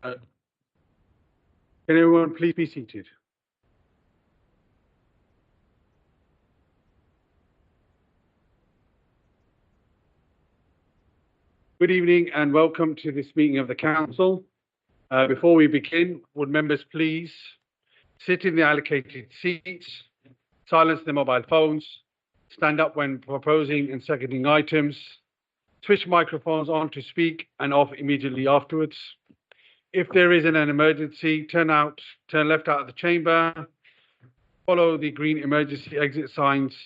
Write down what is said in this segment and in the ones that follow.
Can everyone please be seated? Good evening and welcome to this meeting of the council. Before we begin, would members please sit in the allocated seats, silence their mobile phones, stand up when proposing and seconding items, switch microphones on to speak and off immediately afterwards. If there is an emergency, turn left out of the chamber, follow the green emergency exit signs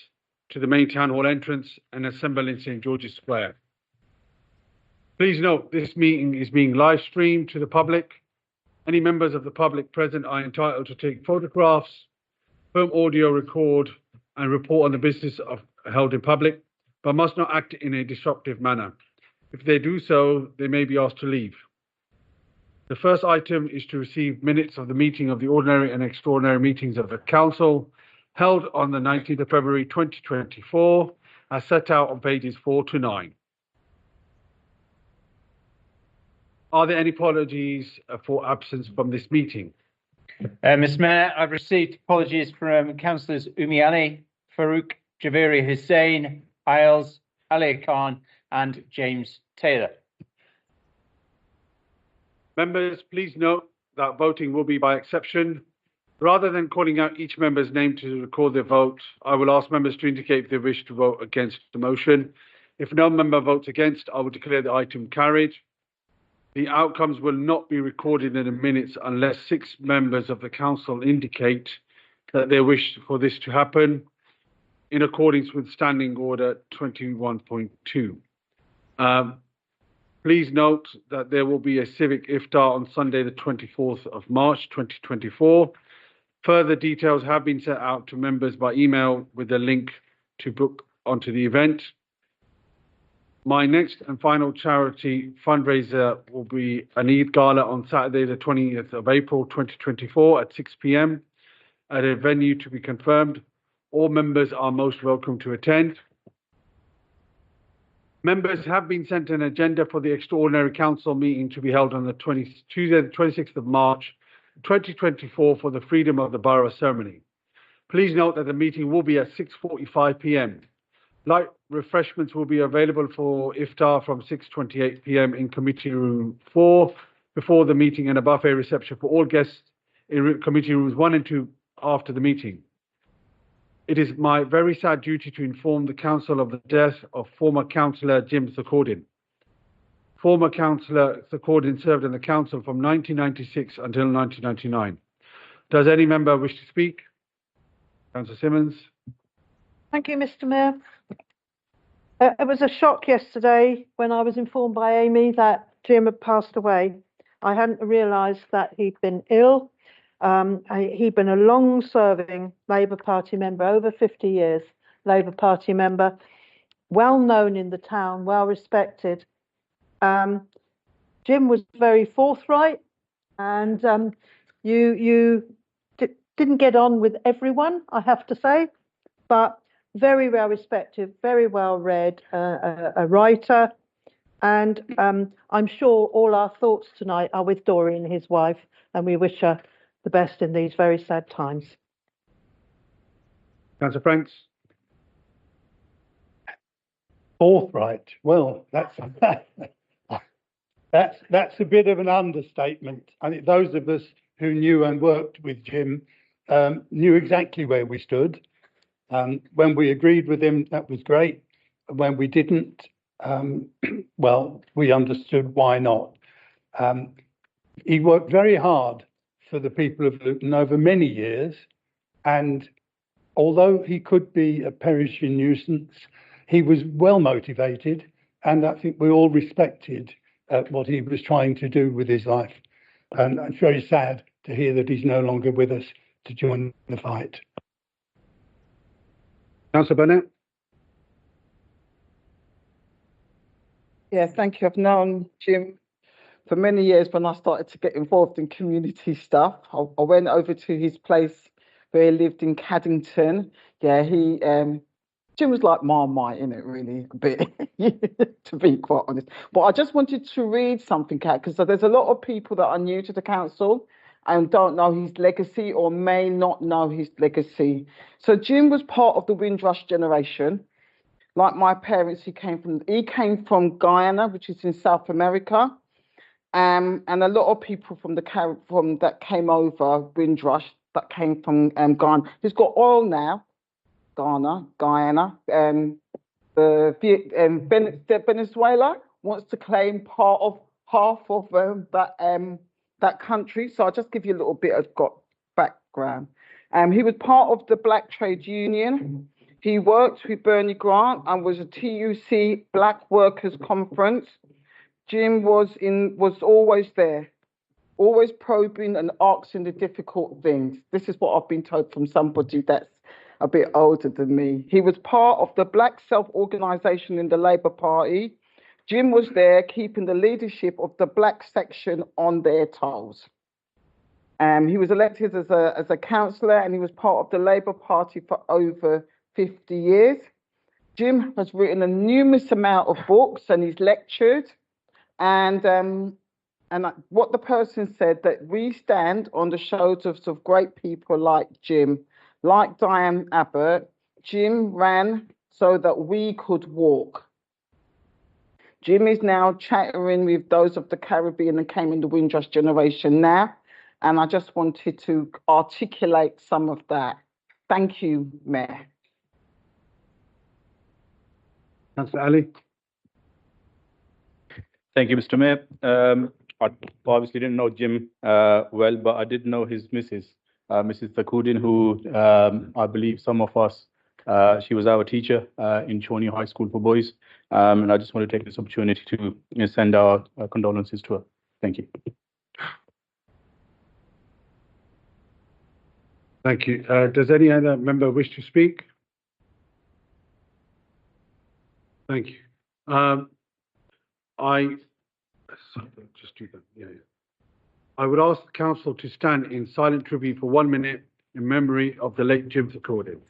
to the main town hall entrance and assemble in St. George's Square. Please note this meeting is being live streamed to the public. Any members of the public present are entitled to take photographs, film audio record and report on the business held in public, but must not act in a disruptive manner. If they do so, they may be asked to leave. The first item is to receive minutes of the meeting of the ordinary and extraordinary meetings of the council held on the 19th of February 2024 as set out on pages 4 to 9. Are there any apologies for absence from this meeting? Mr. Mayor, I've received apologies from Councillors Umi Ali, Farouk, Javeri Hussain, Isles, Ali Khan and James Taylor. Members, please note that voting will be by exception. Rather than calling out each member's name to record their vote, I will ask members to indicate if they wish to vote against the motion. If no member votes against, I will declare the item carried. The outcomes will not be recorded in the minutes unless 6 members of the council indicate that they wish for this to happen in accordance with Standing Order 21.2. Please note that there will be a civic iftar on Sunday, the 24th of March, 2024. Further details have been sent out to members by email with a link to book onto the event. My next and final charity fundraiser will be an Eid Gala on Saturday, the 20th of April, 2024 at 6 p.m. at a venue to be confirmed. All members are most welcome to attend. Members have been sent an agenda for the extraordinary council meeting to be held on the Tuesday, the 26th of March, 2024 for the Freedom of the Borough ceremony. Please note that the meeting will be at 6:45 p.m. Light refreshments will be available for iftar from 6:28 p.m. in committee room 4 before the meeting and a buffet reception for all guests in committee rooms 1 and 2 after the meeting. It is my very sad duty to inform the council of the death of former councillor Jim Thakordin. Former councillor Thakordin served in the council from 1996 until 1999. Does any member wish to speak? Councillor Simmons. Thank you, Mr. Mayor. It was a shock yesterday when I was informed by Amy that Jim had passed away. I hadn't realised that he'd been ill. He'd been a long-serving Labour Party member, over 50 years, Labour Party member, well known in the town, well respected. Jim was very forthright, and you didn't get on with everyone, I have to say, but very well respected, very well read, a writer, and I'm sure all our thoughts tonight are with Doreen, his wife, and we wish her the best in these very sad times. Councillor Franks. Forthright. Well, that's a bit of an understatement. I think those of us who knew and worked with Jim knew exactly where we stood. When we agreed with him, that was great. When we didn't, well, we understood why not. He worked very hard for the people of Luton over many years, and although he could be a perishing nuisance, he was well motivated, and I think we all respected what he was trying to do with his life. And it's very sad to hear that he's no longer with us to join the fight. Councillor Burnett. Yeah, thank you. I've known Jim for many years. When I started to get involved in community stuff, I went over to his place where he lived in Caddington. Yeah, he Jim was like Marmite, in it, really, a bit, to be quite honest. But I just wanted to read something out because there's a lot of people that are new to the council and don't know his legacy or may not know his legacy. So Jim was part of the Windrush generation. Like my parents, he came from Guyana, which is in South America. And a lot of people from that came over Windrush that came from Ghana. He's got oil now. Guyana, Venezuela wants to claim half of that country. So I'll just give you a little bit of background. He was part of the Black Trade Union. He worked with Bernie Grant and was a TUC Black Workers Conference. Jim was always there, always probing and asking the difficult things. This is what I've been told from somebody that's a bit older than me. He was part of the Black Self-Organisation in the Labour Party. Jim was there keeping the leadership of the Black section on their toes. He was elected as a councillor and he was part of the Labour Party for over 50 years. Jim has written a numerous amount of books and he's lectured. And what the person said, that we stand on the shoulders of great people like Jim. Like Diane Abbott, Jim ran so that we could walk. Jim is now chattering with those of the Caribbean that came in the Windrush generation now. And I just wanted to articulate some of that. Thank you, Mayor. Councillor Ali. Thank you, Mr. Mayor. I obviously didn't know Jim well, but I did know his Mrs. Mrs. Thakoudin, who I believe some of us, she was our teacher in Choney High School for Boys. And I just want to take this opportunity to send our condolences to her. Thank you. Thank you. Does any other member wish to speak? Thank you. Just do that. Yeah. I would ask the council to stand in silent tribute for 1 minute in memory of the late Jim Thakoudin.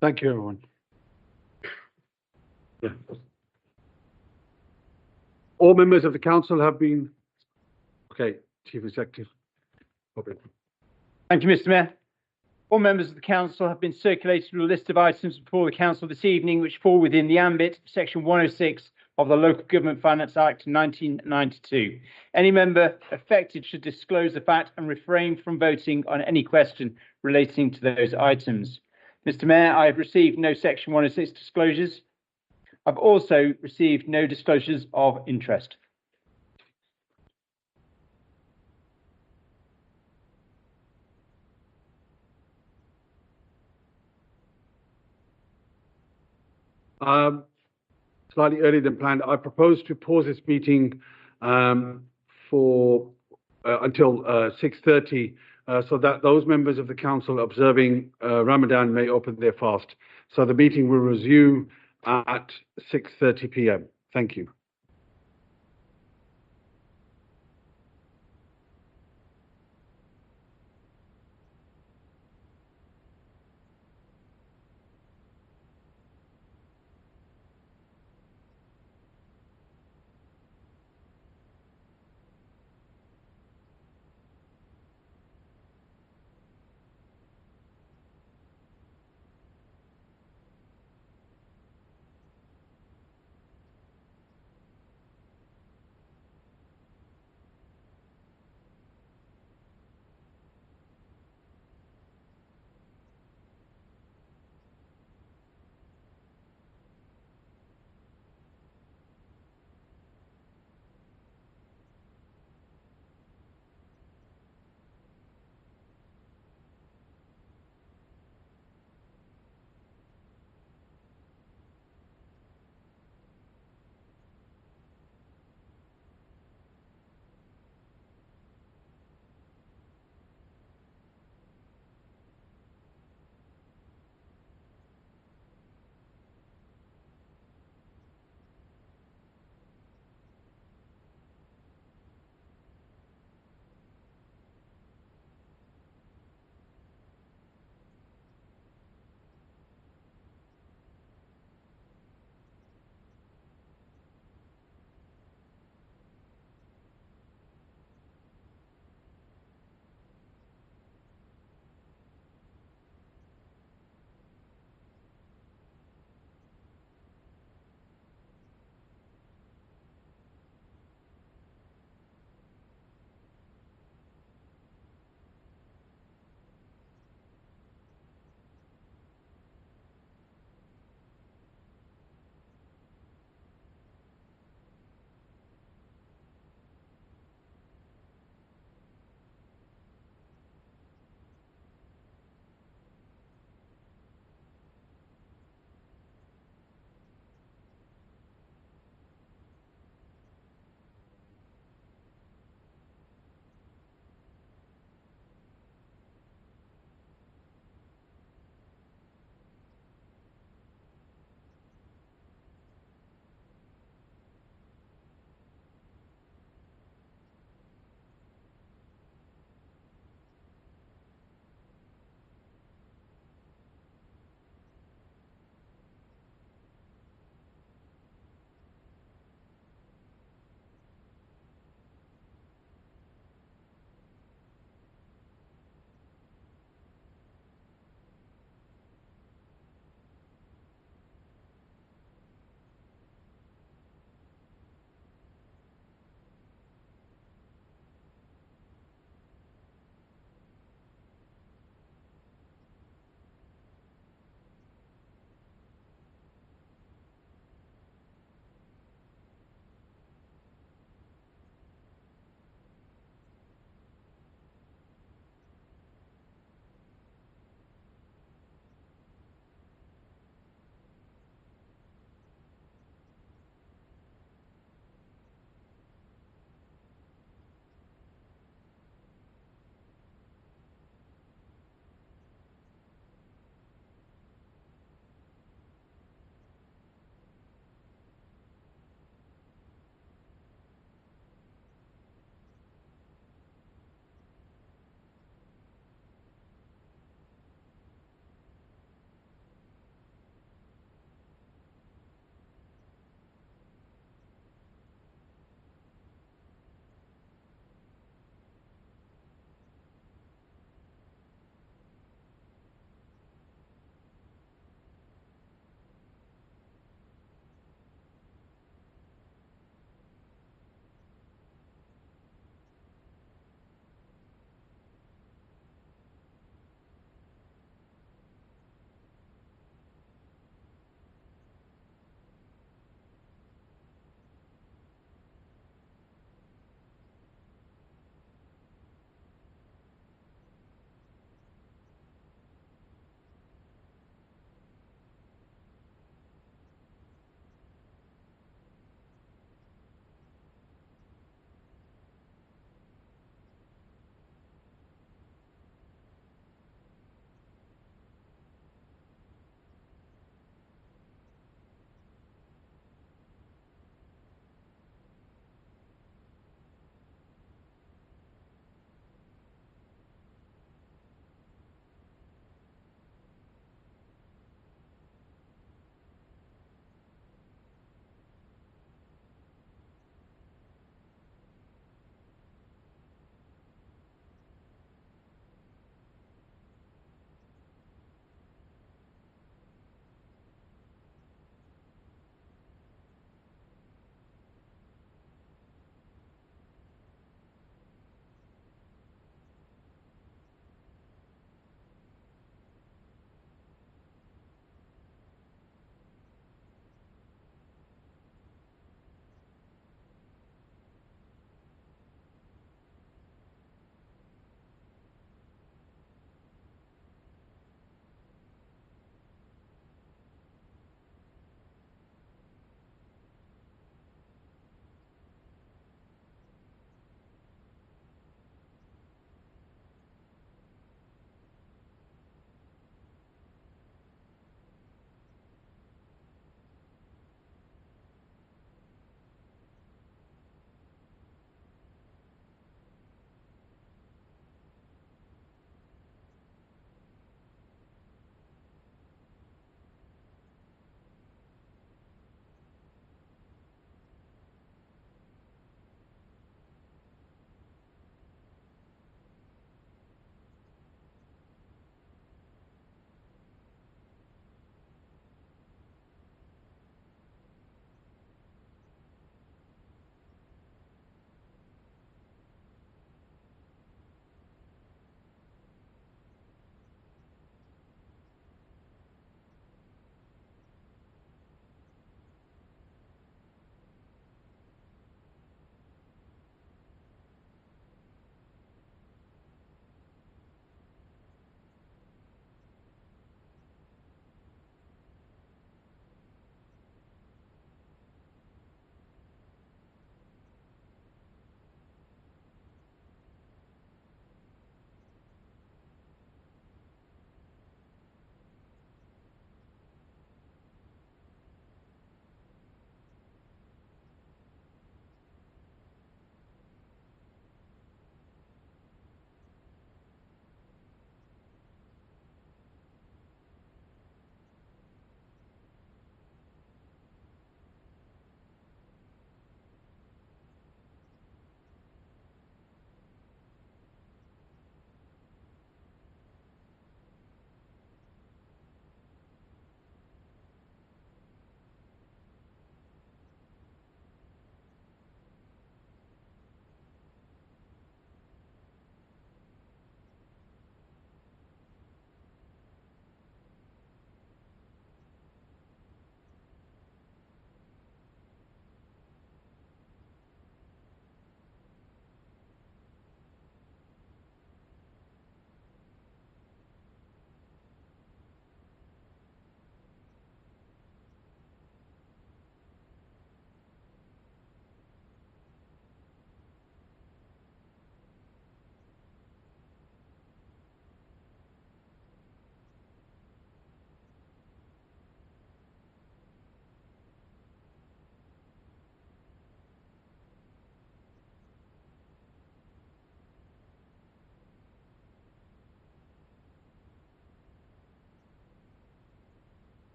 Thank you, everyone. Yeah. All members of the council have been, okay, Chief Executive. Thank you, Mr. Mayor. All members of the council have been circulated with a list of items before the council this evening which fall within the ambit of section 106 of the Local Government Finance Act 1992. Any member affected should disclose the fact and refrain from voting on any question relating to those items. Mr. Mayor, I have received no section 106 disclosures. I've also received no disclosures of interest. Slightly earlier than planned, I propose to pause this meeting for until 6:30, so that those members of the council observing Ramadan may open their fast. So the meeting will resume at 6:30 p.m. Thank you.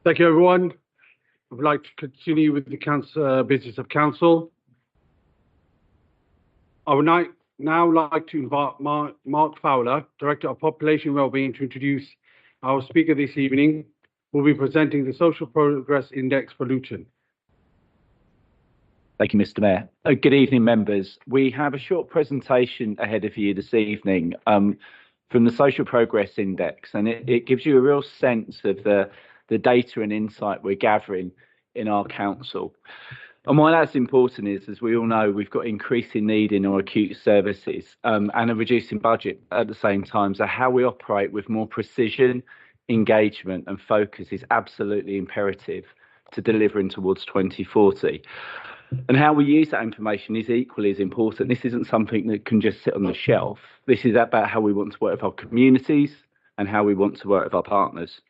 Thank you, everyone. I would like to continue with the business of council. I would now like to invite Mark Fowler, Director of Population Wellbeing, to introduce our speaker this evening, who will be presenting the Social Progress Index for Luton. Thank you, Mr. Mayor. Good evening, members. We have a short presentation ahead of you this evening from the Social Progress Index, and it gives you a real sense of the data and insight we're gathering in our council. And why that's important is, as we all know, we've got increasing need in our acute services and a reducing budget at the same time. So how we operate with more precision, engagement and focus is absolutely imperative to delivering towards 2040. And how we use that information is equally as important. This isn't something that can just sit on the shelf. This is about how we want to work with our communities and how we want to work with our partners.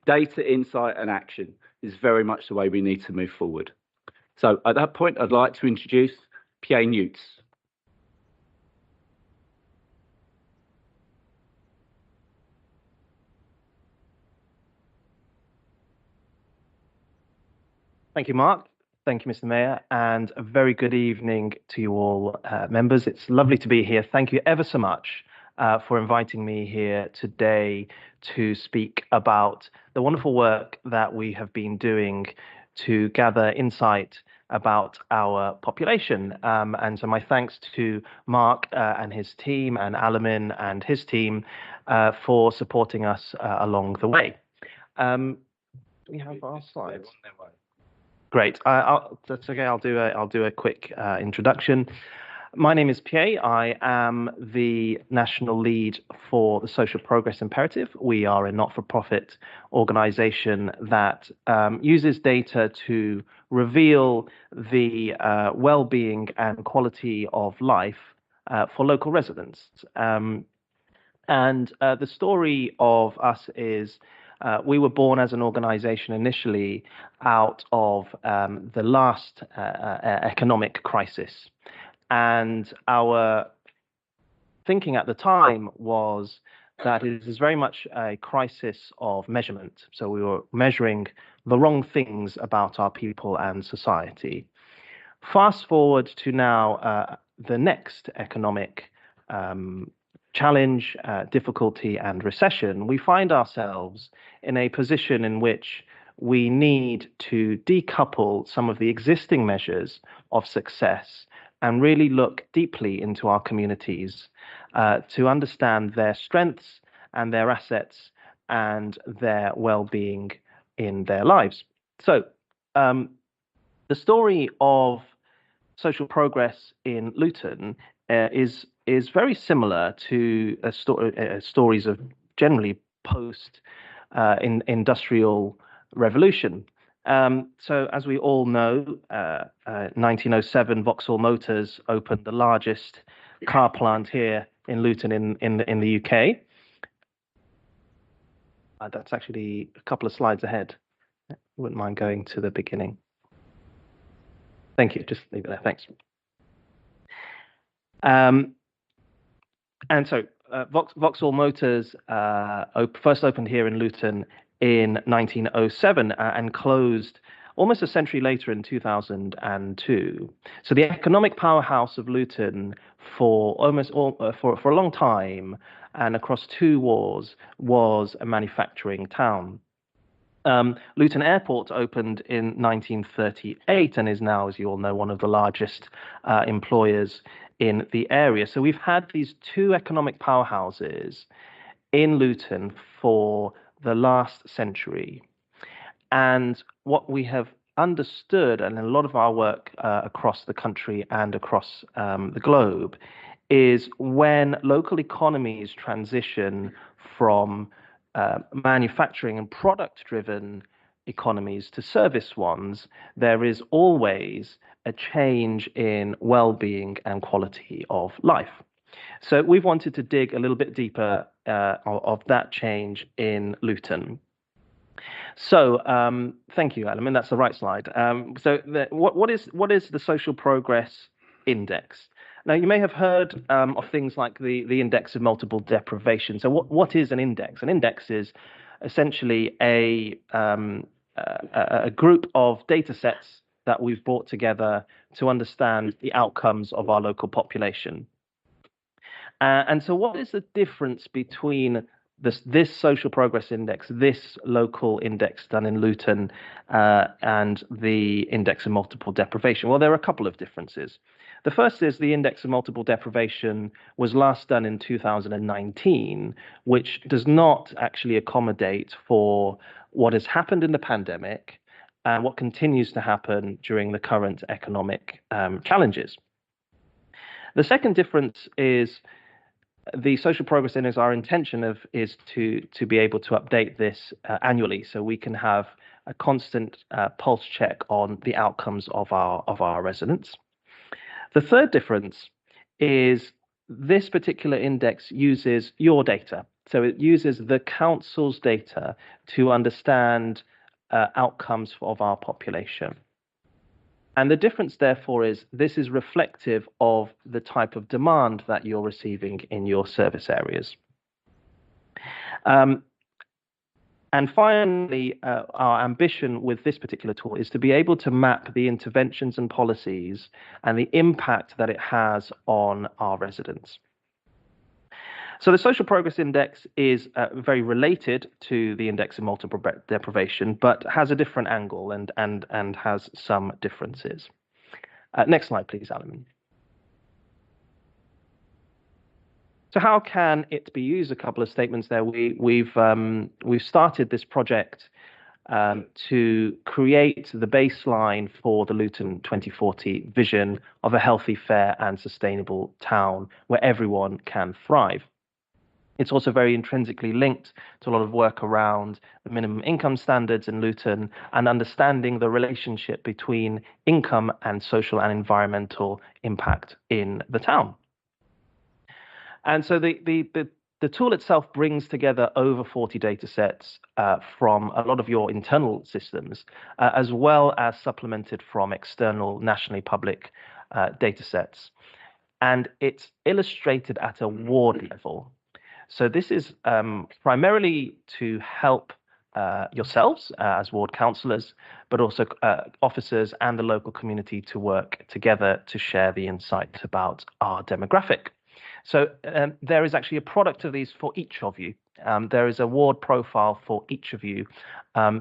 Data, insight and action is very much the way we need to move forward. So at that point, I'd like to introduce Pierre Newts. Thank you, Mark. Thank you, Mr. Mayor, and a very good evening to you all, members. It's lovely to be here. Thank you ever so much for inviting me here today to speak about the wonderful work that we have been doing to gather insight about our population. And so my thanks to Mark and his team, and Alamin and his team for supporting us along the way. Do we have our slides? Great. That's okay. I'll do a quick introduction. My name is Pierre. I am the national lead for the Social Progress Imperative. We are a not-for-profit organisation that uses data to reveal the well-being and quality of life for local residents. And the story of us is we were born as an organisation initially out of the last economic crisis. And our thinking at the time was that it is very much a crisis of measurement. So we were measuring the wrong things about our people and society. Fast forward to now the next economic challenge, difficulty and recession, we find ourselves in a position in which we need to decouple some of the existing measures of success and really look deeply into our communities to understand their strengths and their assets and their well-being in their lives. So the story of social progress in Luton is very similar to stories of generally post industrial revolution. So as we all know, 1907, Vauxhall Motors opened the largest car plant here in Luton in the UK. That's actually a couple of slides ahead. Wouldn't mind going to the beginning. Thank you. Just leave it there. Thanks. And so Vauxhall Motors first opened here in Luton in 1907 and closed almost a century later in 2002. So the economic powerhouse of Luton for a long time and across two wars was a manufacturing town. Luton Airport opened in 1938 and is now, as you all know, one of the largest employers in the area. So we've had these two economic powerhouses in Luton for the last century. And what we have understood, and a lot of our work across the country and across the globe, is when local economies transition from manufacturing and product-driven economies to service ones, there is always a change in well-being and quality of life. So we've wanted to dig a little bit deeper of that change in Luton. So thank you, Alamin. That's the right slide. What is the Social Progress Index? Now, you may have heard of things like the Index of Multiple Deprivation. So what is an index? An index is essentially a a group of data sets that we've brought together to understand the outcomes of our local population. And so what is the difference between this social progress index, this local index done in Luton, and the index of multiple deprivation? Well, there are a couple of differences. The first is the index of multiple deprivation was last done in 2019, which does not actually accommodate for what has happened in the pandemic and what continues to happen during the current economic challenges. The second difference is the social progress index. Our intention is to be able to update this annually, so we can have a constant pulse check on the outcomes of our residents. The third difference is this particular index uses your data, so it uses the council's data to understand outcomes of our population. And the difference, therefore, is this is reflective of the type of demand that you're receiving in your service areas. And finally, our ambition with this particular tool is to be able to map the interventions and policies and the impact that it has on our residents. So the Social Progress Index is very related to the Index of Multiple Deprivation, but has a different angle and has some differences. Next slide, please, Alan. So how can it be used? A couple of statements there. We've started this project to create the baseline for the Luton 2040 vision of a healthy, fair and sustainable town where everyone can thrive. It's also very intrinsically linked to a lot of work around the minimum income standards in Luton and understanding the relationship between income and social and environmental impact in the town. And so the tool itself brings together over 40 data sets from a lot of your internal systems, as well as supplemented from external nationally public data sets. And it's illustrated at a ward level. So this is primarily to help yourselves as ward councillors, but also officers and the local community to work together to share the insights about our demographic. So there is actually a product of these for each of you. There is a ward profile for each of you,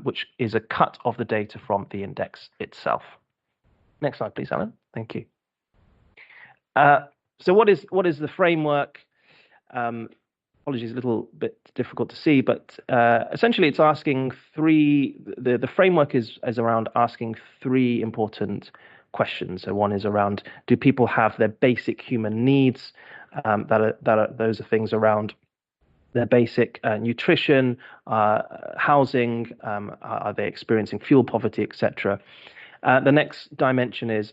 which is a cut of the data from the index itself. Next slide, please, Alan. Thank you. So what is the framework? Apologies, a little bit difficult to see, but essentially it's asking the framework is around asking three important questions. So one is around, do people have their basic human needs? Those are things around their basic nutrition, housing, are they experiencing fuel poverty, etc. The next dimension is,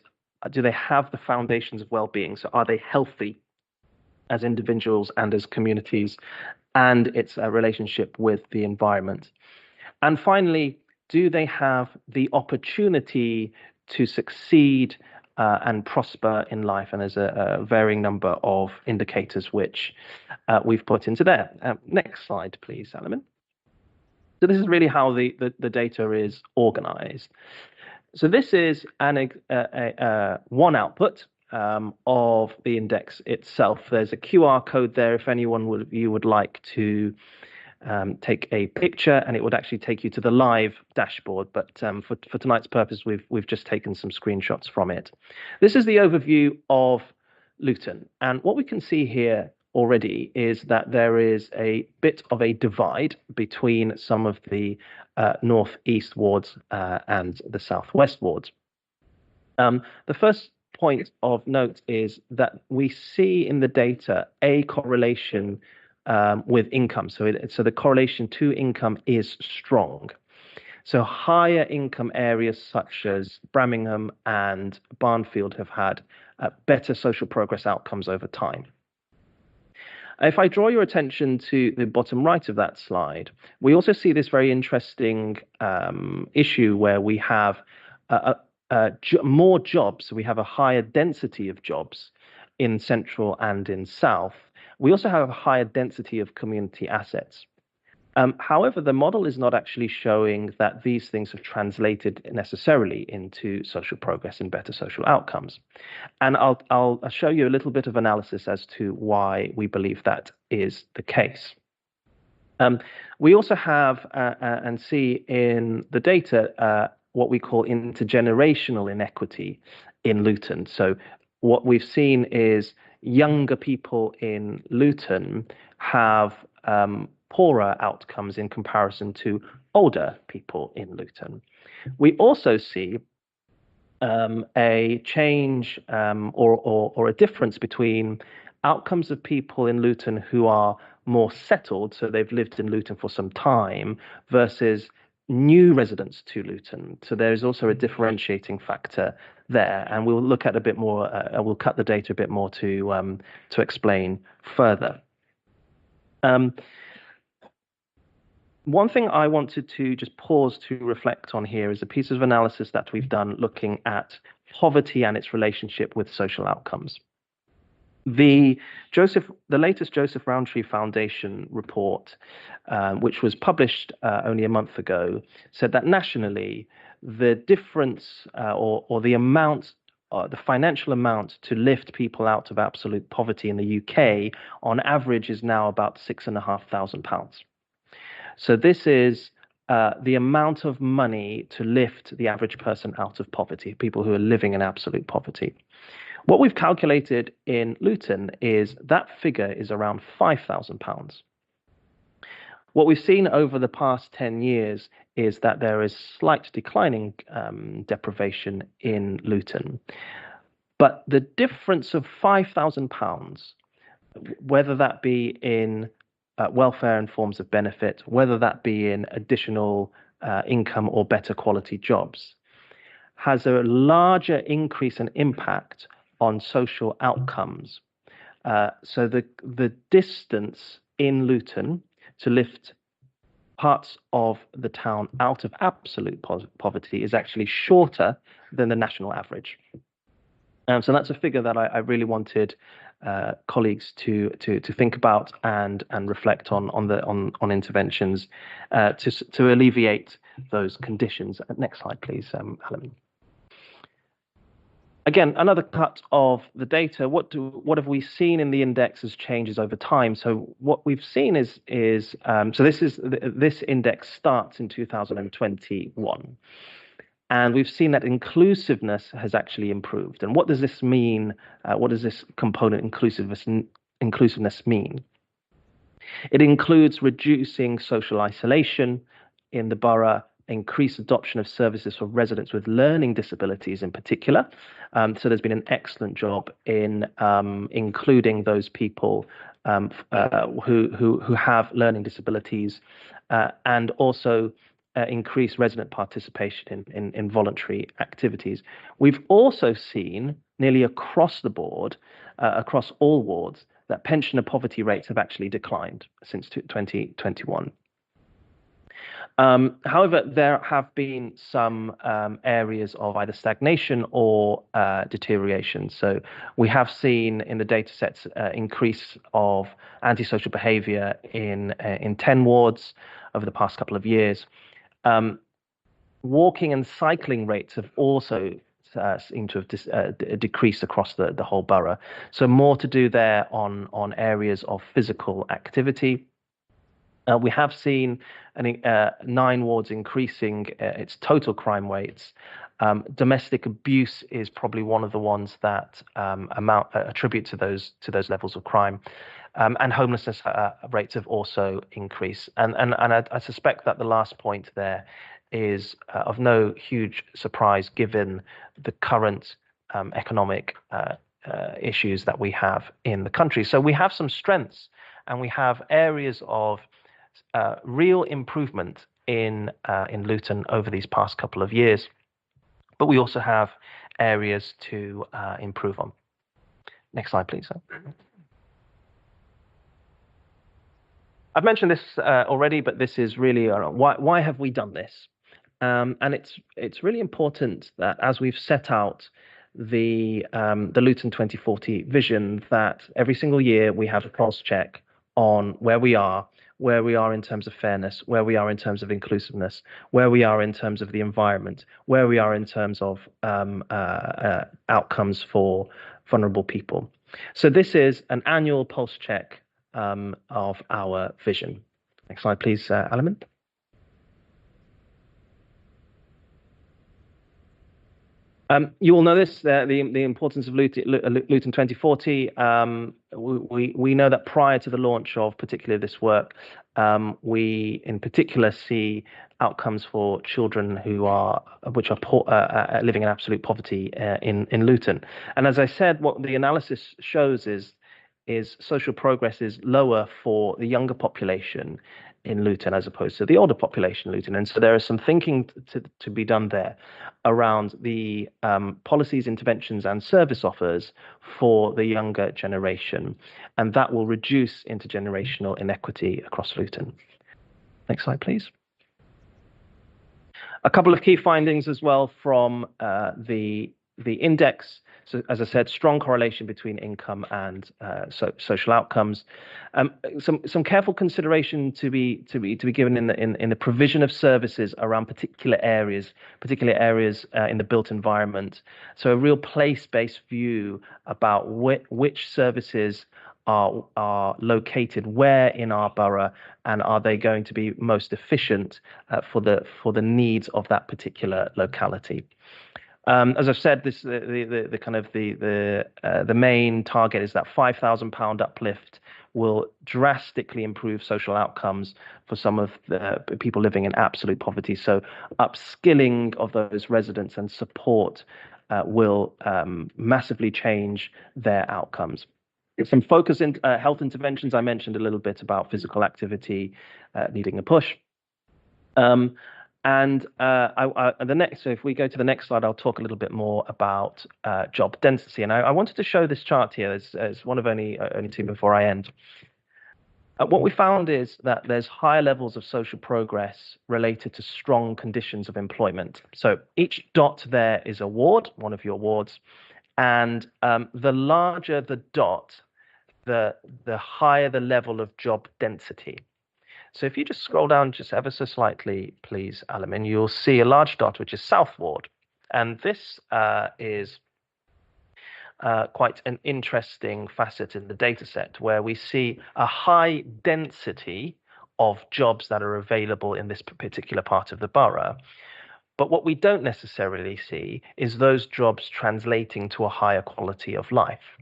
do they have the foundations of well-being? So are they healthy as individuals and as communities, and its a relationship with the environment? And finally, do they have the opportunity to succeed and prosper in life? And there's a varying number of indicators which we've put into there. Next slide, please, Salomon. So this is really how the data is organized. So this is one output of the index itself. There's a QR code there if anyone would like to take a picture, and it would actually take you to the live dashboard. But for tonight's purpose, we've just taken some screenshots from it. This is the overview of Luton, and what we can see here already is that there is a bit of a divide between some of the northeast wards and the southwest wards. The first point of note is that we see in the data a correlation with income. So the correlation to income is strong. So higher income areas such as Birmingham and Barnfield have had better social progress outcomes over time. If I draw your attention to the bottom right of that slide, we also see this very interesting issue where we have more jobs. So we have a higher density of jobs in central and in south. We also have a higher density of community assets. However, the model is not actually showing that these things have translated necessarily into social progress and better social outcomes. And I'll show you a little bit of analysis as to why we believe that is the case. We also have and see in the data what we call intergenerational inequity in Luton. So what we've seen is younger people in Luton have poorer outcomes in comparison to older people in Luton. We also see a change or a difference between outcomes of people in Luton who are more settled, so they've lived in Luton for some time, versus new residents to Luton. So there's also a differentiating factor there, and we'll look at a bit more. We'll cut the data a bit more to explain further. One thing I wanted to just pause to reflect on here is a piece of analysis that we've done looking at poverty and its relationship with social outcomes. The latest Joseph Rowntree Foundation report, which was published only a month ago, said that nationally, the difference or the amount, the financial amount to lift people out of absolute poverty in the UK on average is now about £6,500. So this is the amount of money to lift the average person out of poverty, people who are living in absolute poverty. What we've calculated in Luton is that figure is around £5,000. What we've seen over the past 10 years is that there is slight declining deprivation in Luton. But the difference of £5,000, whether that be in welfare and forms of benefit, whether that be in additional income or better quality jobs, has a larger increase and impact on social outcomes. So the distance in Luton to lift parts of the town out of absolute poverty is actually shorter than the national average. So that's a figure that I really wanted colleagues to think about and reflect on interventions to alleviate those conditions. Next slide, please, Helen. Again, another cut of the data. What have we seen in the index as changes over time? So what we've seen is so this index starts in 2021. And we've seen that inclusiveness has actually improved. And what does this mean? What does this component inclusiveness mean? It includes reducing social isolation in the borough, increased adoption of services for residents with learning disabilities in particular. So there's been an excellent job in including those people who have learning disabilities and also increase resident participation in voluntary activities. We've also seen nearly across the board, across all wards, that pensioner poverty rates have actually declined since 2021. However, there have been some areas of either stagnation or deterioration. So we have seen in the data sets increase of antisocial behaviour in 10 wards over the past couple of years. Walking and cycling rates have also seemed to have decreased across the whole borough. So more to do there on areas of physical activity. We have seen 9 wards increasing its total crime rates. Domestic abuse is probably one of the ones that attribute to those levels of crime. And homelessness rates have also increased. And I suspect that the last point there is of no huge surprise given the current economic issues that we have in the country. So we have some strengths and we have areas of real improvement in Luton over these past couple of years. But we also have areas to improve on. Next slide, please. I've mentioned this already, but this is really why have we done this? And it's really important that as we've set out the Luton 2040 vision, that every single year we have a pulse check on where we are where we are in terms of fairness, where we are in terms of inclusiveness, where we are in terms of the environment, where we are in terms of outcomes for vulnerable people. So this is an annual pulse check of our vision. Next slide, please, Alamin. You all know this, the importance of Luton 2040. We know that prior to the launch of particularly this work, we in particular see outcomes for children which are poor, living in absolute poverty in Luton. And as I said, what the analysis shows is social progress is lower for the younger population in Luton as opposed to the older population in Luton. And so there is some thinking to be done there around the policies, interventions and service offers for the younger generation. And that will reduce intergenerational inequity across Luton. Next slide, please. A couple of key findings as well from the index. So, as I said, strong correlation between income and social outcomes. Some careful consideration to be given in the provision of services around particular areas in the built environment. So, a real place-based view about which services are located where in our borough, and are they going to be most efficient for the needs of that particular locality. As I've said, this the main target is that £5,000 uplift will drastically improve social outcomes for some of the people living in absolute poverty. So upskilling of those residents and support will massively change their outcomes. Some focus in health interventions. I mentioned a little bit about physical activity needing a push. So if we go to the next slide, I'll talk a little bit more about job density. And I wanted to show this chart here as one of only two before I end. What we found is that there's higher levels of social progress related to strong conditions of employment. So each dot there is a ward, one of your wards, and the larger the dot, the higher the level of job density. So if you just scroll down just ever so slightly, please, Alamin, you'll see a large dot, which is South Ward. And this is quite an interesting facet in the data set, where we see a high density of jobs that are available in this particular part of the borough. But what we don't necessarily see is those jobs translating to a higher quality of life.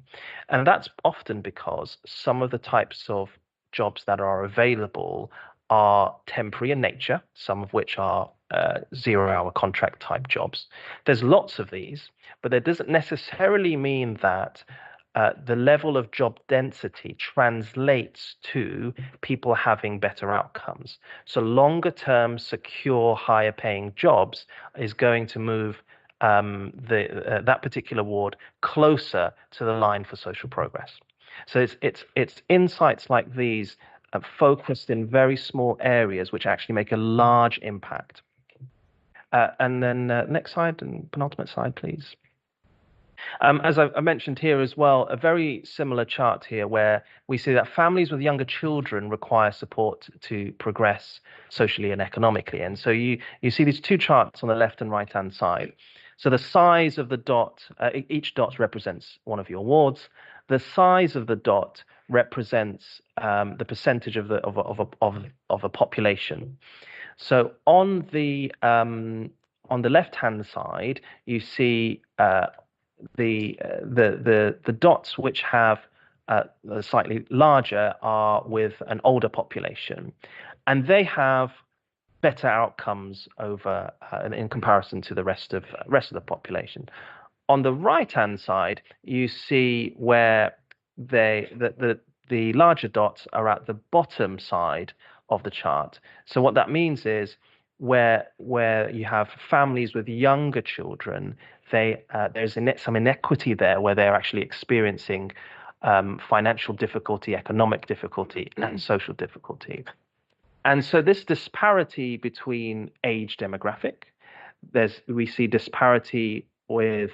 And that's often because some of the types of jobs that are available are temporary in nature, some of which are 0-hour contract type jobs. There's lots of these, but that doesn't necessarily mean that the level of job density translates to people having better outcomes. So longer term, secure, higher paying jobs is going to move that particular ward closer to the line for social progress. So it's insights like these focused in very small areas which actually make a large impact. And then next slide and penultimate slide, please. As I mentioned here as well, a very similar chart here where we see that families with younger children require support to progress socially and economically. And so you see these two charts on the left and right hand side. So the size of the dot, each dot represents one of your wards. The size of the dot represents the percentage of a population. So on the left hand side, you see the dots which have slightly larger are with an older population, and they have better outcomes over in comparison to the rest of the population. On the right hand side, you see where the larger dots are at the bottom side of the chart. So what that means is where you have families with younger children, there's some inequity there where they're actually experiencing financial difficulty, economic difficulty, and social difficulty. And so this disparity between age demographic, we see disparity with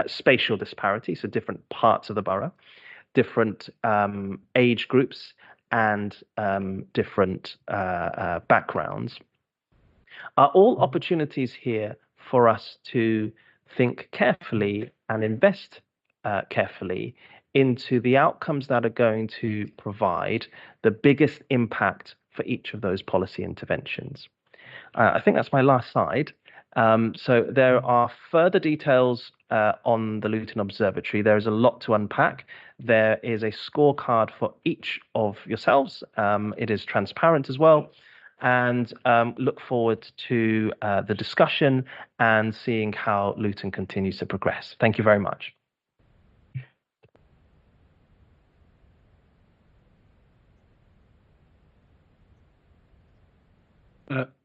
spatial disparity, so different parts of the borough, different age groups, and different backgrounds, are all opportunities here for us to think carefully and invest carefully into the outcomes that are going to provide the biggest impact for each of those policy interventions. I think that's my last slide. So there are further details on the Luton Observatory. There is a lot to unpack. There is a scorecard for each of yourselves. It is transparent as well. And look forward to the discussion and seeing how Luton continues to progress. Thank you very much.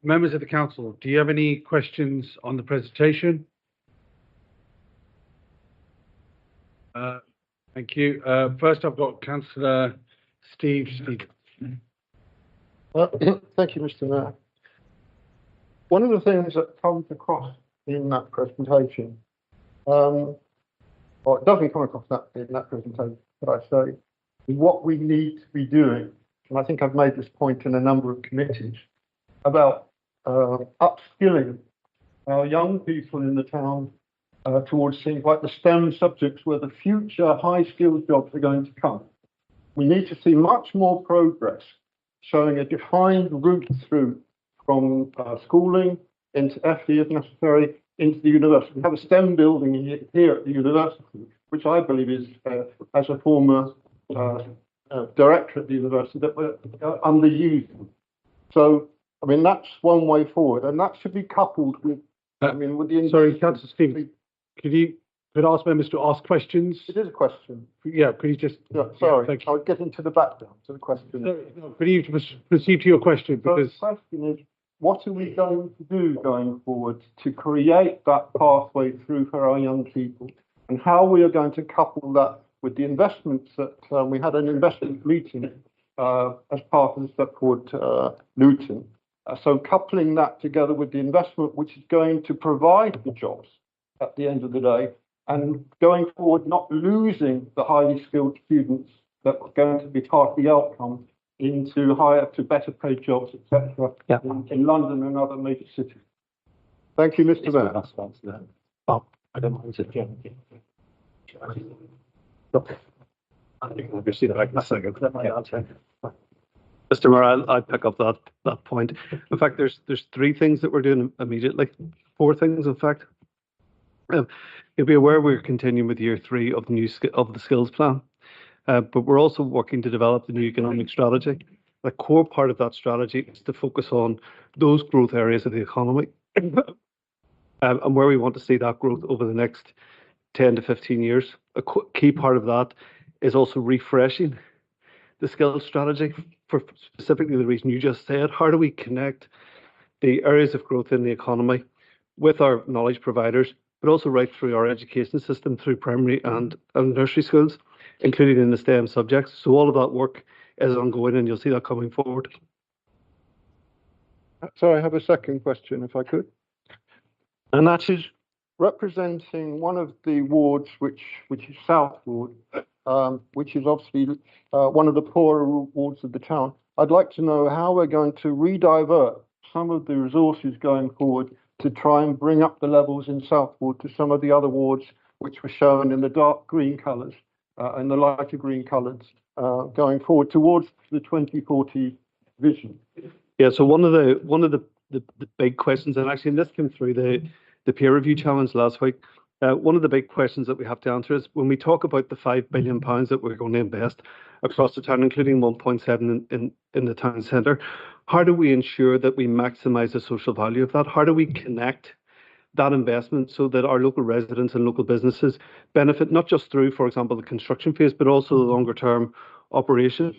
Members of the council, do you have any questions on the presentation? Thank you. First, I've got Councillor Steve Stevens. Thank you, Mr. Mayor. One of the things that comes across in that presentation, or it doesn't come across in that presentation, but I say, is what we need to be doing. And I think I've made this point in a number of committees about upskilling our young people in the town towards things like the STEM subjects where the future high-skilled jobs are going to come. We need to see much more progress showing a defined route through from schooling into FE if necessary, into the university. We have a STEM building here at the university, which I believe is, as a former director at the university, that we're underused. So, I mean, that's one way forward, and that should be coupled with, with the... Sorry, Councillor Stevens, could I ask members to ask questions? It is a question. Yeah, could you just... Yeah, sorry, thank you. I'll get into the background to the question. No, could you proceed to your question? Because the question is, what are we going to do going forward to create that pathway through for our young people, and how we are going to couple that with the investments that we had an investment meeting as part of the Step Forward Luton. So coupling that together with the investment which is going to provide the jobs at the end of the day, and going forward not losing the highly skilled students that are going to be part of the outcome into higher to better paid jobs, etc. In London and other major cities. Thank you, Mr. Mayor. Oh, I don't mind it. Obviously, that's a good answer. Mr. Mayor, I'll pick up that point. In fact, there's 3 things that we're doing immediately. 4 things, in fact. You'll be aware we're continuing with year 3 of the skills plan, but we're also working to develop the new economic strategy. A core part of that strategy is to focus on those growth areas of the economy and where we want to see that growth over the next 10 to 15 years. A key part of that is also refreshing the skills strategy for specifically the reason you just said. How do we connect the areas of growth in the economy with our knowledge providers, but also right through our education system, through primary and nursery schools, including in the STEM subjects. So all of that work is ongoing, and you'll see that coming forward. So I have a second question, if I could. And that is representing one of the wards, which is South Ward, which is obviously one of the poorer wards of the town. I'd like to know how we're going to redivert some of the resources going forward to try and bring up the levels in South Ward to some of the other wards which were shown in the dark green colours and the lighter green colours going forward towards the 2040 vision. Yeah, so one of the big questions, and actually this came through the peer review challenge last week. One of the big questions that we have to answer is when we talk about the £5 billion that we're going to invest across the town, including 1.7 in the town centre, how do we ensure that we maximise the social value of that? How do we connect that investment so that our local residents and local businesses benefit not just through, for example, the construction phase, but also the longer term operation?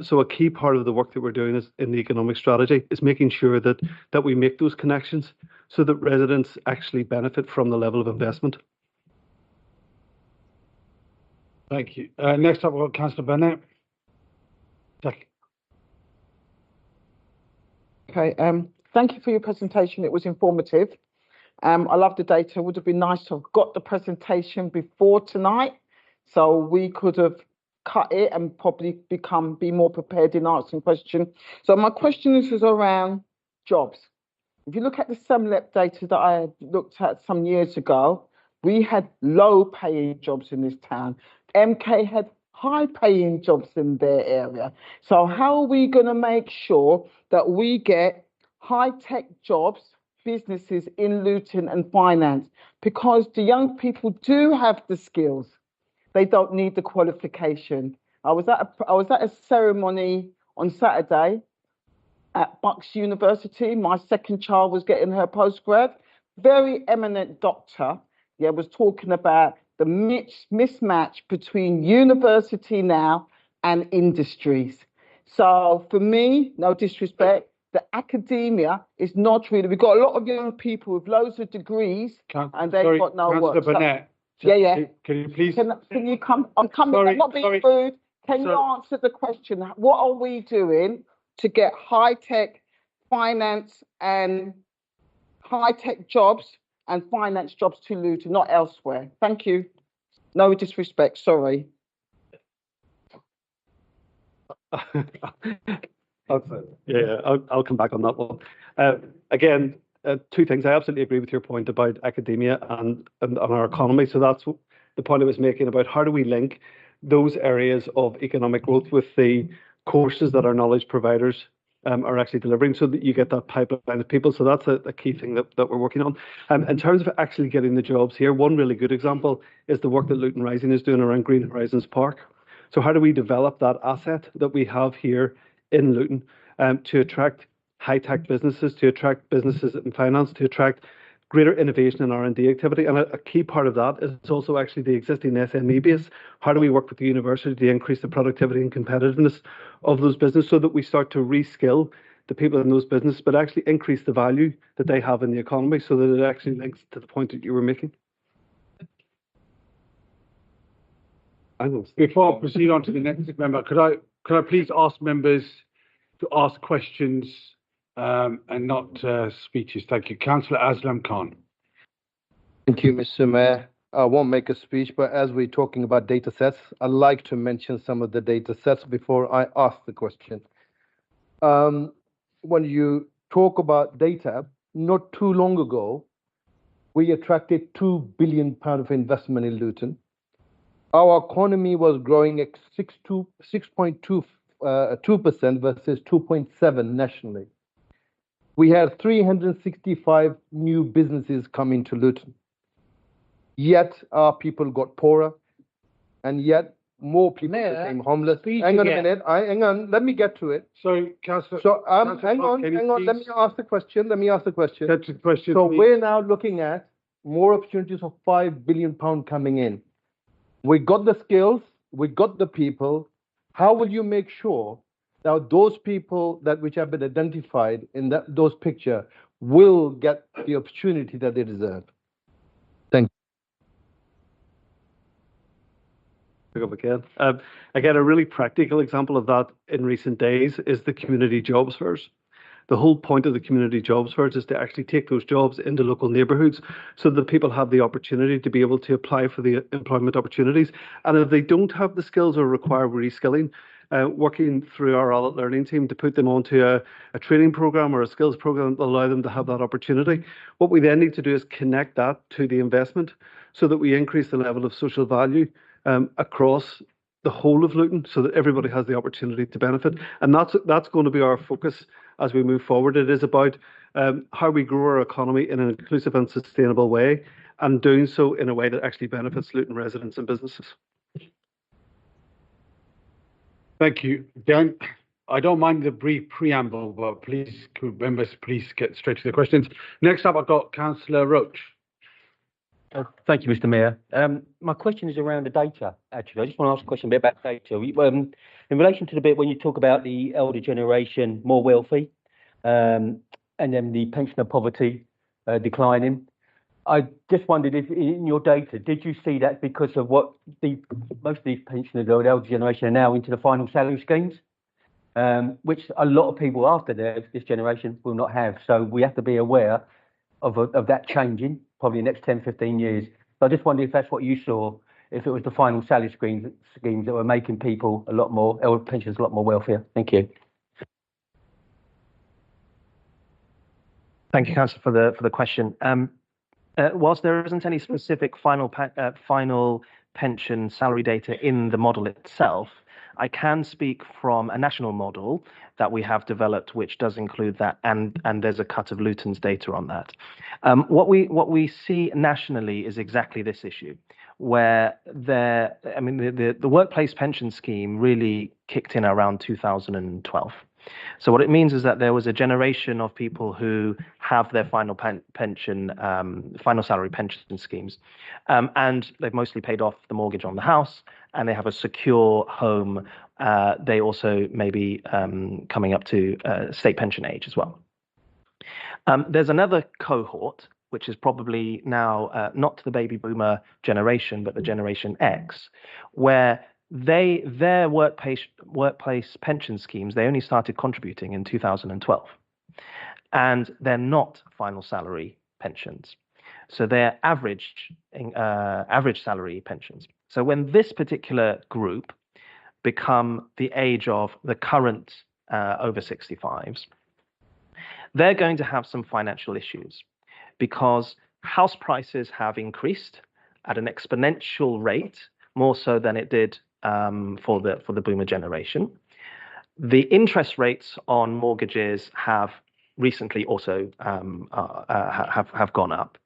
So a key part of the work that we're doing is in the economic strategy is making sure that we make those connections so that residents actually benefit from the level of investment. thank you. Next up, we've got Councillor Bennett. Okay, thank you for your presentation. It was informative. I love the data. It would have been nice to have got the presentation before tonight, so we could have cut it and probably be more prepared in answering questions. So my question is around jobs. If you look at the SEMLEP data that I looked at some years ago, we had low-paying jobs in this town. MK had high-paying jobs in their area. So how are we going to make sure that we get high-tech jobs, businesses in Luton and finance? Because the young people do have the skills. They don't need the qualification. I was at a ceremony on Saturday at Bucks University. My second child was getting her postgrad. Very eminent doctor, was talking about the mismatch between university now and industries. So for me, no disrespect, the academia is not really. We've got a lot of young people with loads of degrees, and they've got no work. Councillor Burnett. Yeah. Can you please? Can you come? I'm coming. I'm not being rude. Can you answer the question? What are we doing to get high-tech finance and high-tech jobs and finance jobs to Luton, not elsewhere? Thank you. No disrespect. Sorry. I'll come back on that one. Again, two things. I absolutely agree with your point about academia and our economy. So that's the point I was making about how do we link those areas of economic growth with the courses that our knowledge providers are actually delivering, so that you get that pipeline of people. So that's a key thing that we're working on. In terms of actually getting the jobs here, one really good example is the work that Luton Rising is doing around Green Horizons Park. So how do we develop that asset that we have here in Luton to attract high-tech businesses, to attract businesses in finance, to attract greater innovation and R&D activity? And a key part of that is also actually the existing SME base. How do we work with the university to increase the productivity and competitiveness of those businesses so that we start to reskill the people in those businesses, but actually increase the value that they have in the economy, so that it actually links to the point that you were making? Before I proceed on to the next member, could I please ask members to ask questions and not speeches? Thank you. Councillor Aslam Khan. Thank you, Mr. Mayor. I won't make a speech, but as we're talking about data sets, I'd like to mention some of the data sets before I ask the question. When you talk about data, not too long ago, we attracted £2 billion of investment in Luton. Our economy was growing at 6.2% versus 2.7% nationally. We had 365 new businesses coming to Luton. Yet our people got poorer, and yet more people became homeless. Hang on a minute. Hang on. Let me get to it. So, Councillor. So hang on. Let me ask the question. Get to the question. So we're now looking at more opportunities of £5 billion coming in. We got the skills. We got the people. How will you make sure that those people which have been identified in those pictures will get the opportunity that they deserve? Thank you. Again, a really practical example of that in recent days is the community jobs fairs. The whole point of the community jobs fairs is to actually take those jobs into local neighbourhoods so that people have the opportunity to be able to apply for the employment opportunities. And if they don't have the skills or require reskilling, working through our adult learning team to put them onto a training programme or a skills programme that will allow them to have that opportunity. What we then need to do is connect that to the investment so that we increase the level of social value across the whole of Luton, so that everybody has the opportunity to benefit. And that's going to be our focus as we move forward. It is about how we grow our economy in an inclusive and sustainable way, and doing so in a way that actually benefits Luton residents and businesses. Thank you. Dan, I don't mind the brief preamble, but please, could members please get straight to the questions. Next up, I've got Councillor Roach. Thank you, Mr. Mayor. My question is around the data, actually. I just want to ask a question a bit about data. In relation to the bit when you talk about the elder generation more wealthy, and then the pensioner poverty declining, I just wondered if in your data, did you see that because of what most of these pensioners or the elder generation are now into the final salary schemes, which a lot of people after this generation will not have. So we have to be aware of that changing probably the next 10, 15 years. So I just wondered if that's what you saw if it was the final salary schemes that were making people a lot more, elder pensioners a lot more wealthier. Thank you. Thank you, Councillor, for the question. Whilst there isn't any specific final pension salary data in the model itself, I can speak from a national model that we have developed, which does include that, and there's a cut of Luton's data on that. What we see nationally is exactly this issue, where the workplace pension scheme really kicked in around 2012. So what it means is that there was a generation of people who have their final salary pension schemes, and they've mostly paid off the mortgage on the house, and they have a secure home. They also may be coming up to state pension age as well. There's another cohort, which is probably now not the baby boomer generation, but the Generation X, where their workplace pension schemes, they only started contributing in 2012, and they're not final salary pensions, so they're average salary pensions. So when this particular group become the age of the current over 65s, they're going to have some financial issues, because house prices have increased at an exponential rate, more so than it did for the boomer generation. The interest rates on mortgages have recently also have gone up,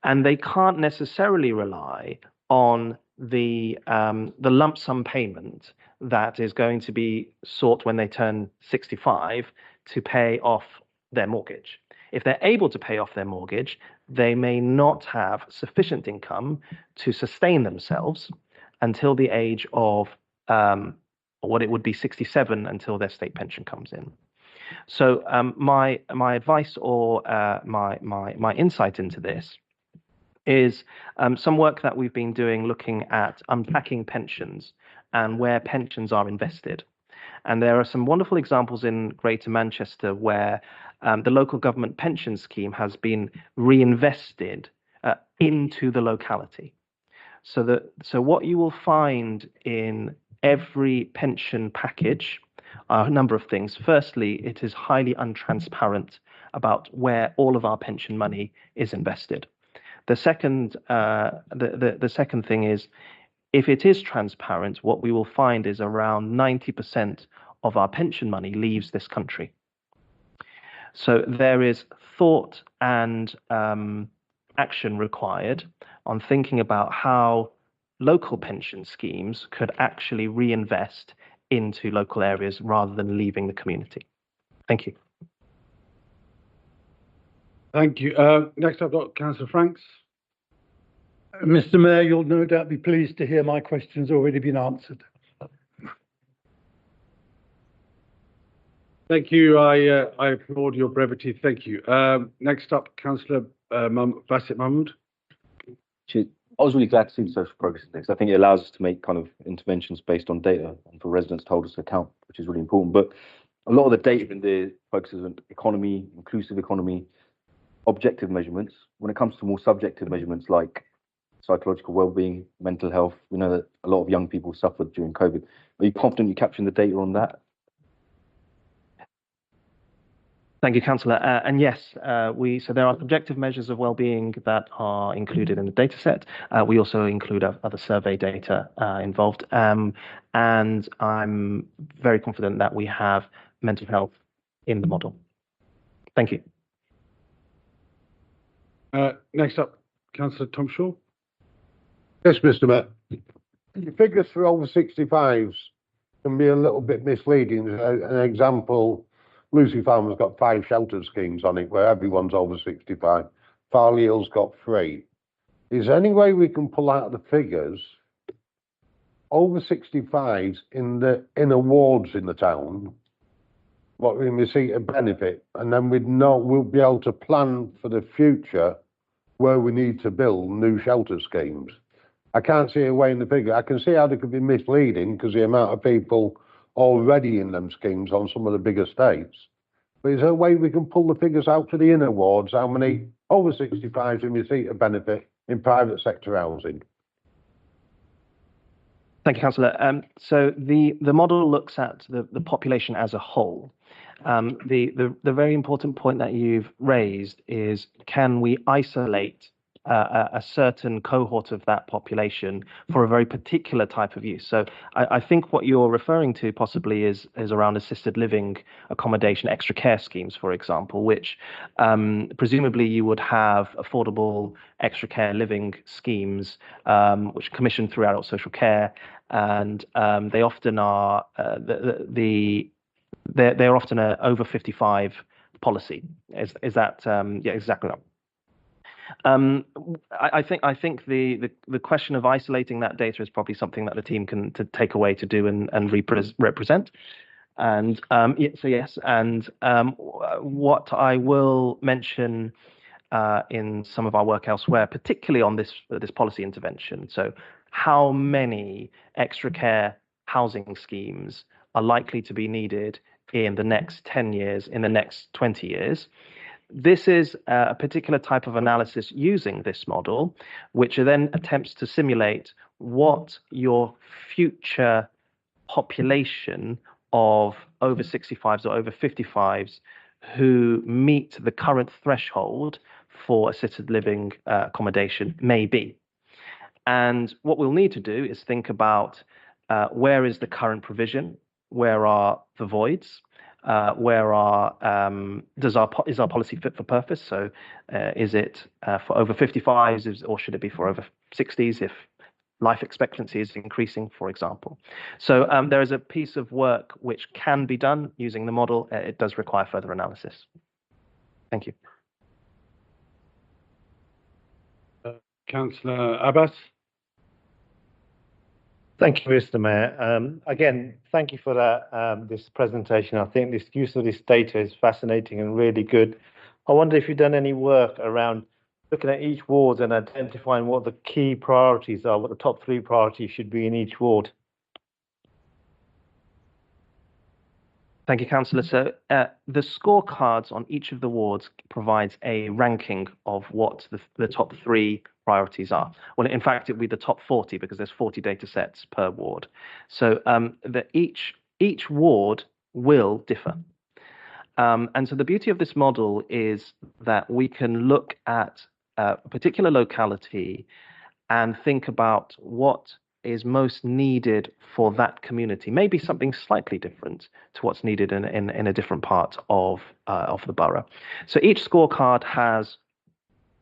and they can't necessarily rely on the lump sum payment that is going to be sought when they turn 65 to pay off their mortgage. If they're able to pay off their mortgage, they may not have sufficient income to sustain themselves until the age of what it would be 67, until their state pension comes in. So my advice or my insight into this is some work that we've been doing looking at unpacking pensions and where pensions are invested. And there are some wonderful examples in Greater Manchester where the local government pension scheme has been reinvested into the locality. So what you will find in every pension package are a number of things. Firstly, it is highly untransparent about where all of our pension money is invested. The second thing is, if it is transparent, what we will find is around 90% of our pension money leaves this country. So there is thought and action required on thinking about how local pension schemes could actually reinvest into local areas rather than leaving the community. Thank you. Thank you. Next I've got Councillor Franks. Mr. Mayor, you'll no doubt be pleased to hear my question's already been answered. Thank you. I applaud your brevity. Thank you. Next up, Councillor Bassett Mahmood. I was really glad to see the Social Progress Index. I think it allows us to make kind of interventions based on data and for residents to hold us to account, which is really important. But a lot of the data in there focuses on economy, inclusive economy, objective measurements. When it comes to more subjective measurements like psychological well-being, mental health, we know that a lot of young people suffered during COVID. Are you confident you're capturing the data on that? Thank you, Councillor. And yes, so there are objective measures of well-being that are included in the data set. We also include other survey data involved. And I'm very confident that we have mental health in the model. Thank you. Next up, Councillor Tom Shaw. Yes, Mr. Mayor. The figures for over 65s can be a little bit misleading. An example, Lucy Farmer's got 5 shelter schemes on it where everyone's over 65. Farley Hill's got 3. Is there any way we can pull out the figures over 65s in awards in the town, what we receive a benefit, and then we'll be able to plan for the future where we need to build new shelter schemes? I can't see a way in the figure. I can see how they could be misleading because the amount of people already in them schemes on some of the bigger states. But is there a way we can pull the figures out for the inner wards, how many over 65s in receipt of benefit in private sector housing? Thank you, Councillor. So the model looks at the population as a whole. The very important point that you've raised is, can we isolate a certain cohort of that population for a very particular type of use? So I think what you're referring to possibly is around assisted living accommodation, extra care schemes, for example, which presumably you would have affordable extra care living schemes which are commissioned through adult social care, and they often are they're often a over 55 policy. Is that yeah, exactly right. I think the question of isolating that data is probably something that the team can take away to do and represent. And so yes, and what I will mention in some of our work elsewhere, particularly on this policy intervention. So how many extra care housing schemes are likely to be needed in the next 10 years, in the next 20 years? This is a particular type of analysis using this model, which then attempts to simulate what your future population of over 65s or over 55s who meet the current threshold for assisted living accommodation may be. And what we'll need to do is think about where is the current provision, where are the voids, where is our policy fit for purpose? So is it for over 55s, or should it be for over 60s if life expectancy is increasing, for example? So there is a piece of work which can be done using the model. It does require further analysis. Thank you. Councillor Abbas. Thank you, Mr. Mayor. Again, thank you for that, this presentation. I think this use of this data is fascinating and really good. I wonder if you've done any work around looking at each ward and identifying what the key priorities are, what the top 3 priorities should be in each ward. Thank you, Councillor. So the scorecards on each of the wards provides a ranking of what the top 3 priorities are. Well, in fact, it would be the top 40 because there's 40 data sets per ward. So each ward will differ. And so the beauty of this model is that we can look at a particular locality and think about what is most needed for that community. Maybe something slightly different to what's needed in a different part of the borough. So each scorecard has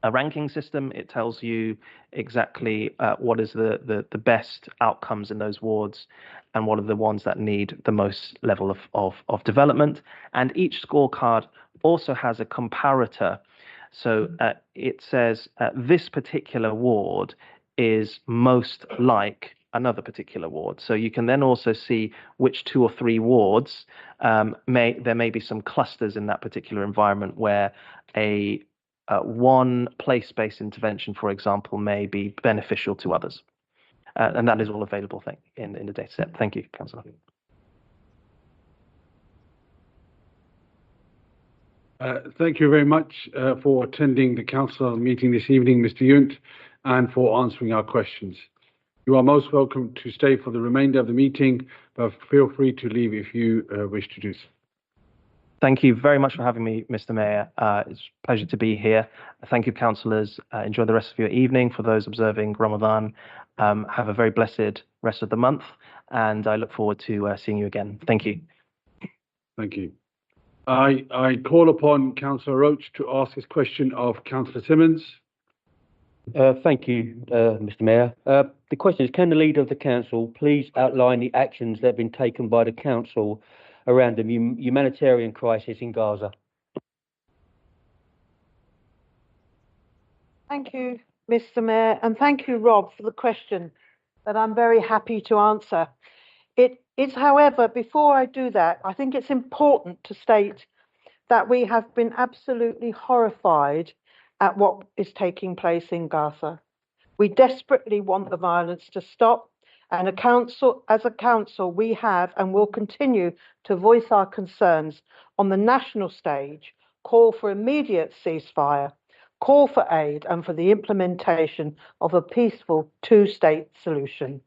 a ranking system. It tells you exactly what is the best outcomes in those wards and what are the ones that need the most level of development. And each scorecard also has a comparator. So it says this particular ward is most like another particular ward. So you can then also see which 2 or 3 wards there may be some clusters in that particular environment where one place-based intervention, for example, may be beneficial to others. And that is all available in the data set. Thank you, Councillor. Thank you very much for attending the council meeting this evening, Mr. Yount, and for answering our questions. You are most welcome to stay for the remainder of the meeting, but feel free to leave if you wish to do so. Thank you very much for having me, Mr. Mayor. It's a pleasure to be here. Thank you, councillors. Enjoy the rest of your evening. For those observing Ramadan, have a very blessed rest of the month, and I look forward to seeing you again. Thank you. Thank you. I call upon Councillor Roach to ask his question of Councillor Simmons. Thank you, Mr. Mayor. The question is, can the leader of the council please outline the actions that have been taken by the council around the humanitarian crisis in Gaza? Thank you, Mr. Mayor, and thank you, Rob, for the question that I'm very happy to answer. It is, however, before I do that, I think it's important to state that we have been absolutely horrified at what is taking place in Gaza. We desperately want the violence to stop, and as a council, we have and will continue to voice our concerns on the national stage, call for immediate ceasefire, call for aid, and for the implementation of a peaceful 2-state solution.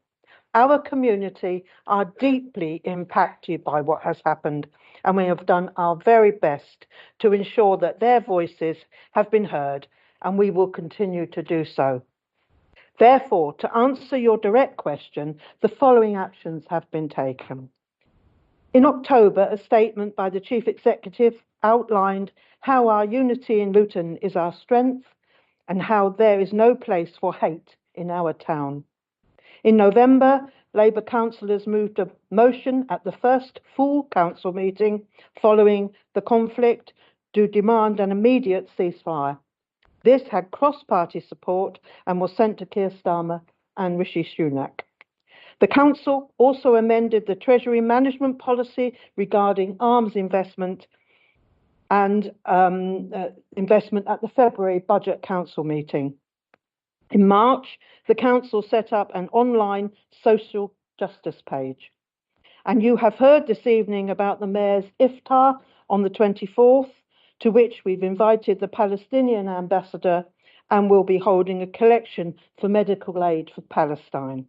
Our community are deeply impacted by what has happened, and we have done our very best to ensure that their voices have been heard, and we will continue to do so. Therefore, to answer your direct question, the following actions have been taken. In October, a statement by the Chief Executive outlined how our unity in Luton is our strength and how there is no place for hate in our town. In November, Labour councillors moved a motion at the first full council meeting following the conflict to demand an immediate ceasefire. This had cross-party support and was sent to Keir Starmer and Rishi Sunak. The council also amended the Treasury management policy regarding arms investment and investment at the February Budget Council meeting. In March, the council set up an online social justice page. And you have heard this evening about the mayor's iftar on the 24th, to which we've invited the Palestinian ambassador and will be holding a collection for medical aid for Palestine.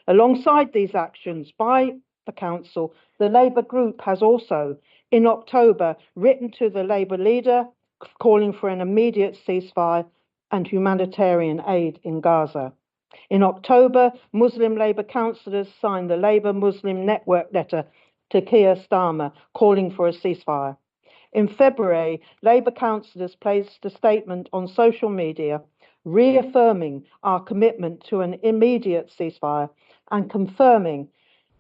Alongside these actions by the council, the Labour group has also, in October, written to the Labour leader calling for an immediate ceasefire and humanitarian aid in Gaza. In October, Muslim Labour councillors signed the Labour Muslim Network letter to Keir Starmer calling for a ceasefire. In February, Labour councillors placed a statement on social media reaffirming our commitment to an immediate ceasefire and confirming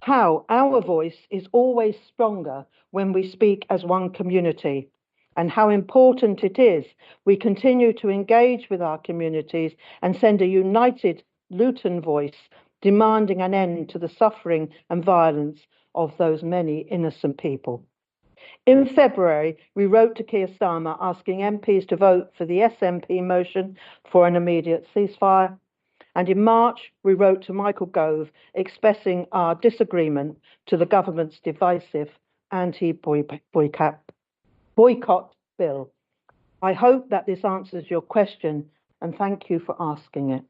how our voice is always stronger when we speak as one community, and how important it is we continue to engage with our communities and send a united Luton voice demanding an end to the suffering and violence of those many innocent people. In February, we wrote to Keir Starmer asking MPs to vote for the SNP motion for an immediate ceasefire. And in March, we wrote to Michael Gove expressing our disagreement to the government's divisive anti-boycott bill. I hope that this answers your question, and thank you for asking it.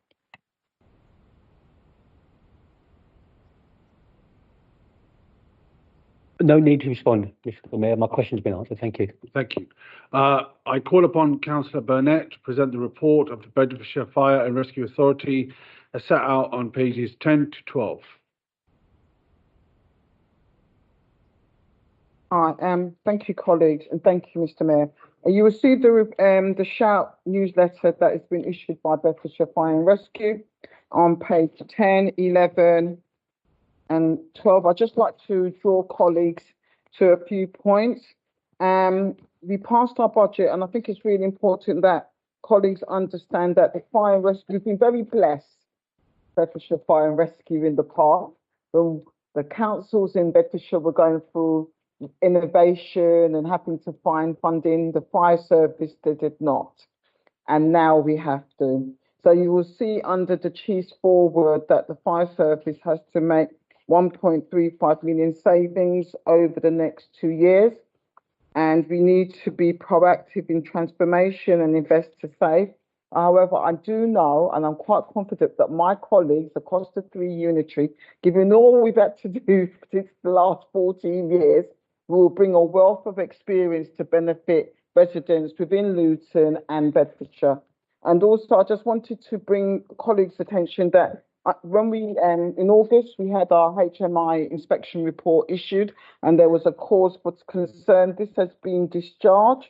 No need to respond, Mr. Mayor. My question's been answered. Thank you. Thank you. I call upon Councillor Burnett to present the report of the Bedfordshire Fire and Rescue Authority as set out on pages 10 to 12. All right, thank you, colleagues, and thank you, Mr. Mayor. You received the Shout newsletter that has been issued by Bedfordshire Fire and Rescue on page 10, 11, and 12. I'd just like to draw colleagues to a few points. We passed our budget, and I think it's really important that colleagues understand that the fire and rescue, we've been very blessed, Bedfordshire Fire and Rescue in the past. The councils in Bedfordshire were going through innovation and having to find funding. The fire service, they did not. And now we have to. So you will see under the Chief's forward that the fire service has to make 1.35 million savings over the next 2 years. And we need to be proactive in transformation and invest to save. However, I do know, and I'm quite confident that my colleagues across the 3 unitary, given all we've had to do since the last 14 years, will bring a wealth of experience to benefit residents within Luton and Bedfordshire. And also, I just wanted to bring colleagues' attention that when we, in August, we had our HMI inspection report issued, and there was a cause for concern. This has been discharged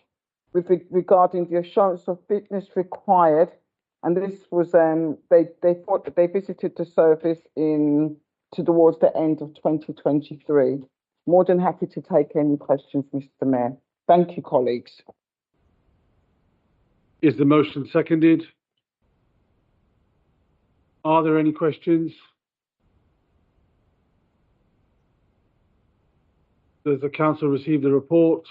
regarding the assurance of fitness required, and this was they thought that they visited the service towards the end of 2023. More than happy to take any questions, Mr. Mayor. Thank you, colleagues. Is the motion seconded? Are there any questions? Does the council receive the report?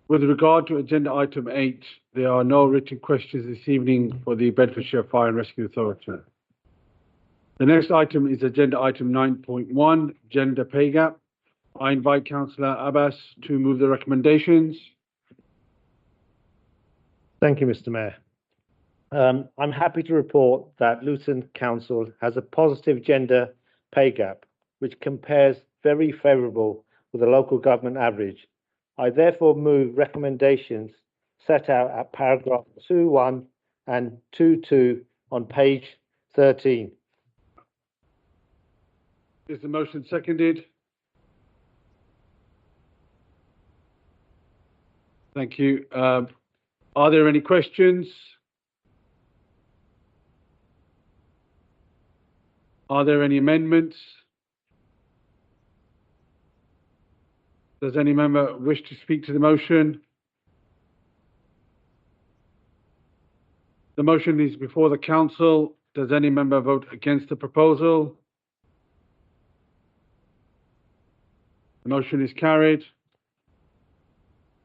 With regard to agenda item 8, there are no written questions this evening for the Bedfordshire Fire and Rescue Authority. The next item is agenda item 9.1, gender pay gap. I invite Councillor Abbas to move the recommendations. Thank you, Mr. Mayor. I'm happy to report that Luton Council has a positive gender pay gap, which compares very favourable with the local government average. I therefore move recommendations set out at paragraph 2.1 and 2.2 on page 13. Is the motion seconded? Thank you. Are there any questions? Are there any amendments? Does any member wish to speak to the motion? The motion is before the council. Does any member vote against the proposal? The motion is carried.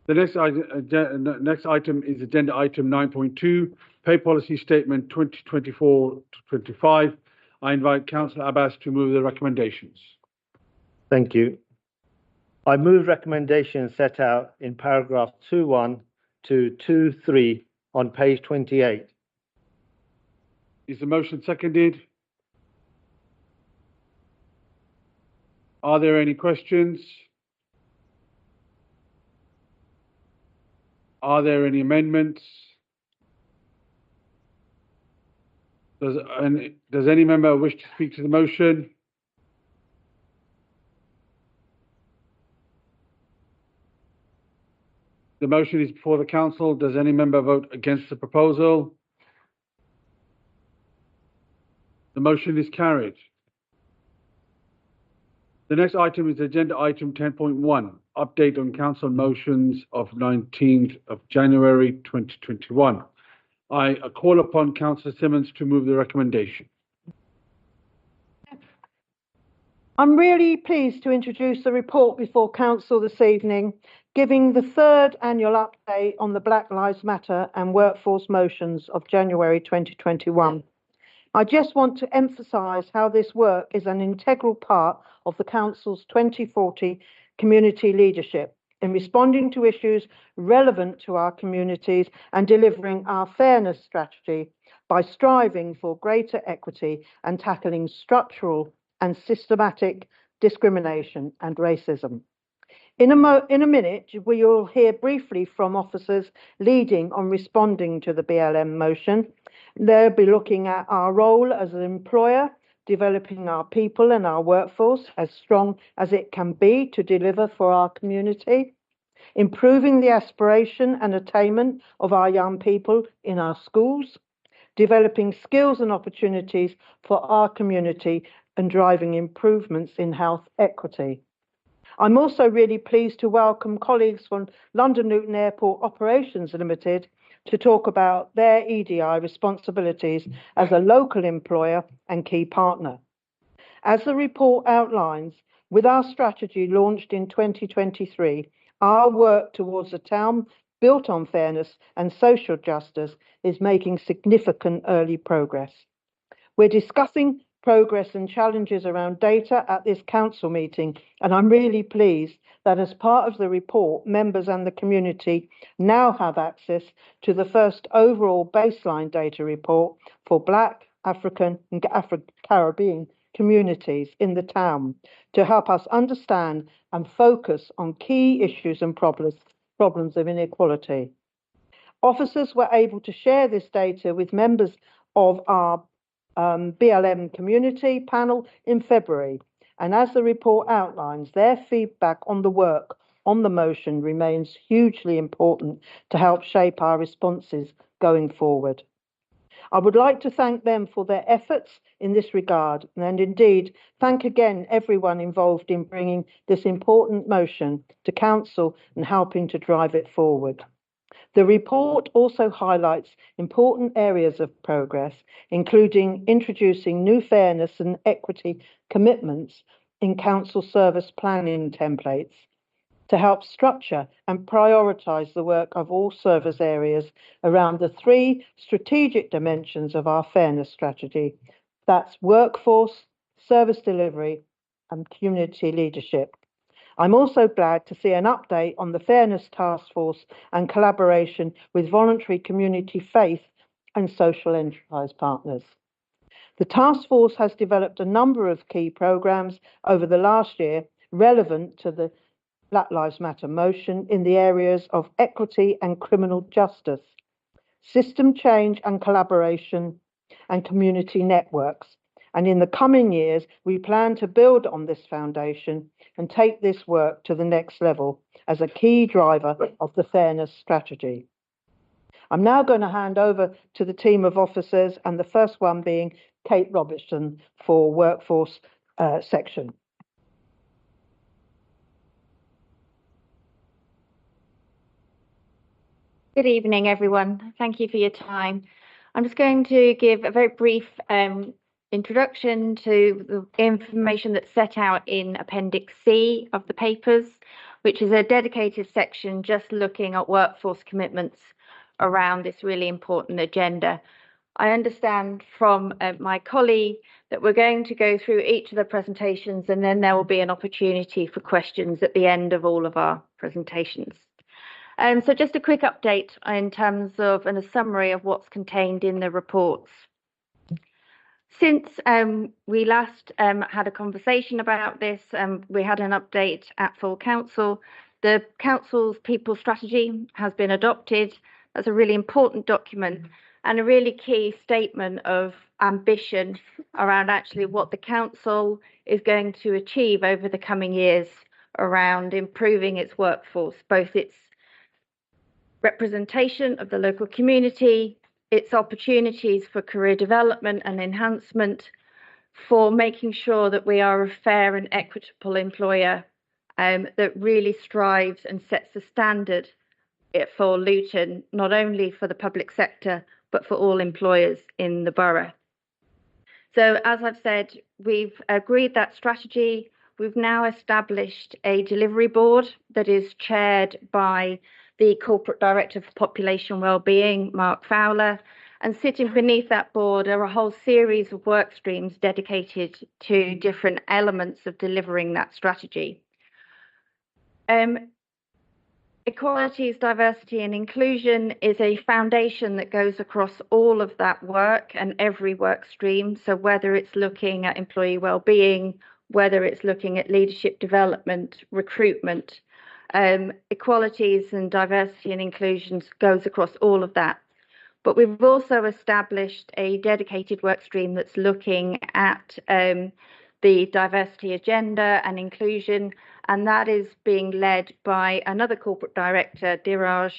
The next item is agenda item 9.2, Pay Policy Statement 2024-25. I invite Councillor Abbas to move the recommendations. Thank you. I move recommendations set out in paragraph 2.1 to 2.3 on page 28. Is the motion seconded? Are there any questions? Are there any amendments? Does any member wish to speak to the motion? The motion is before the council. Does any member vote against the proposal? The motion is carried. The next item is agenda item 10.1, update on council motions of 19th of January 2021. I call upon Councillor Simmons to move the recommendation. I'm really pleased to introduce the report before council this evening, giving the third annual update on the Black Lives Matter and workforce motions of January 2021. I just want to emphasise how this work is an integral part of the Council's 2040 community leadership in responding to issues relevant to our communities and delivering our fairness strategy by striving for greater equity and tackling structural and systematic discrimination and racism. In a minute, we will hear briefly from officers leading on responding to the BLM motion. They'll be looking at our role as an employer, developing our people and our workforce as strong as it can be to deliver for our community, improving the aspiration and attainment of our young people in our schools, developing skills and opportunities for our community and driving improvements in health equity. I'm also really pleased to welcome colleagues from London Luton Airport Operations Limited to talk about their EDI responsibilities as a local employer and key partner. As the report outlines, with our strategy launched in 2023, our work towards a town built on fairness and social justice is making significant early progress. We're discussing progress and challenges around data at this council meeting, and I'm really pleased that as part of the report, members and the community now have access to the first overall baseline data report for Black, African and Caribbean communities in the town to help us understand and focus on key issues and problems of inequality. Officers were able to share this data with members of our BLM community panel in February, and as the report outlines, their feedback on the work on the motion remains hugely important to help shape our responses going forward. I would like to thank them for their efforts in this regard, and indeed thank again everyone involved in bringing this important motion to council and helping to drive it forward. The report also highlights important areas of progress, including introducing new fairness and equity commitments in council service planning templates to help structure and prioritise the work of all service areas around the three strategic dimensions of our fairness strategy. That's workforce, service delivery and community leadership. I'm also glad to see an update on the Fairness Task Force and collaboration with voluntary community faith and social enterprise partners. The task force has developed a number of key programs over the last year relevant to the Black Lives Matter motion in the areas of equity and criminal justice, system change and collaboration, and community networks. And in the coming years, we plan to build on this foundation and take this work to the next level as a key driver of the fairness strategy. I'm now going to hand over to the team of officers, and the first one being Kate Robertson for workforce section. Good evening, everyone. Thank you for your time. I'm just going to give a very brief introduction to the information that's set out in Appendix C of the papers, which is a dedicated section just looking at workforce commitments around this really important agenda. I understand from my colleague that we're going to go through each of the presentations, and then there will be an opportunity for questions at the end of all of our presentations. So just a quick update in terms of and a summary of what's contained in the reports. Since we last had a conversation about this, we had an update at full council. The council's people strategy has been adopted. That's a really important document and a really key statement of ambition around actually what the council is going to achieve over the coming years around improving its workforce, both its representation of the local community, its opportunities for career development and enhancement, for making sure that we are a fair and equitable employer that really strives and sets the standard for Luton, not only for the public sector, but for all employers in the borough. So as I've said, we've agreed that strategy. We've now established a delivery board that is chaired by the Corporate Director for Population Wellbeing, Mark Fowler, and sitting beneath that board are a whole series of work streams dedicated to different elements of delivering that strategy. Equalities, diversity and inclusion is a foundation that goes across all of that work and every work stream. So whether it's looking at employee wellbeing, whether it's looking at leadership development, recruitment, equalities and diversity and inclusion goes across all of that. But we've also established a dedicated work stream that's looking at the diversity agenda and inclusion, and that is being led by another corporate director, Diraj,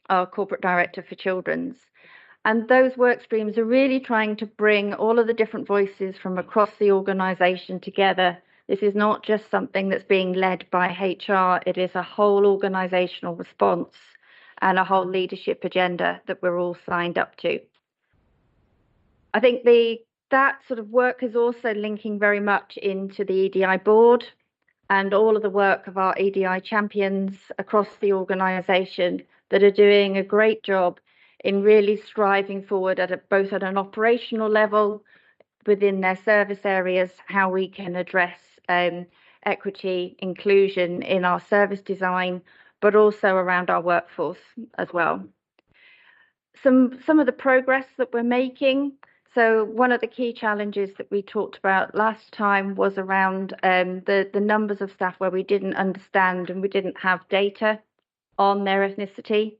our corporate director for Children's. And those work streams are really trying to bring all of the different voices from across the organisation together. This is not just something that's being led by HR, it is a whole organisational response and a whole leadership agenda that we're all signed up to. I think that sort of work is also linking very much into the EDI board and all of the work of our EDI champions across the organisation that are doing a great job in really striving forward both at an operational level within their service areas, how we can address equity, inclusion in our service design, but also around our workforce as well. Some of the progress that we're making. So one of the key challenges that we talked about last time was around the numbers of staff where we didn't understand and we didn't have data on their ethnicity.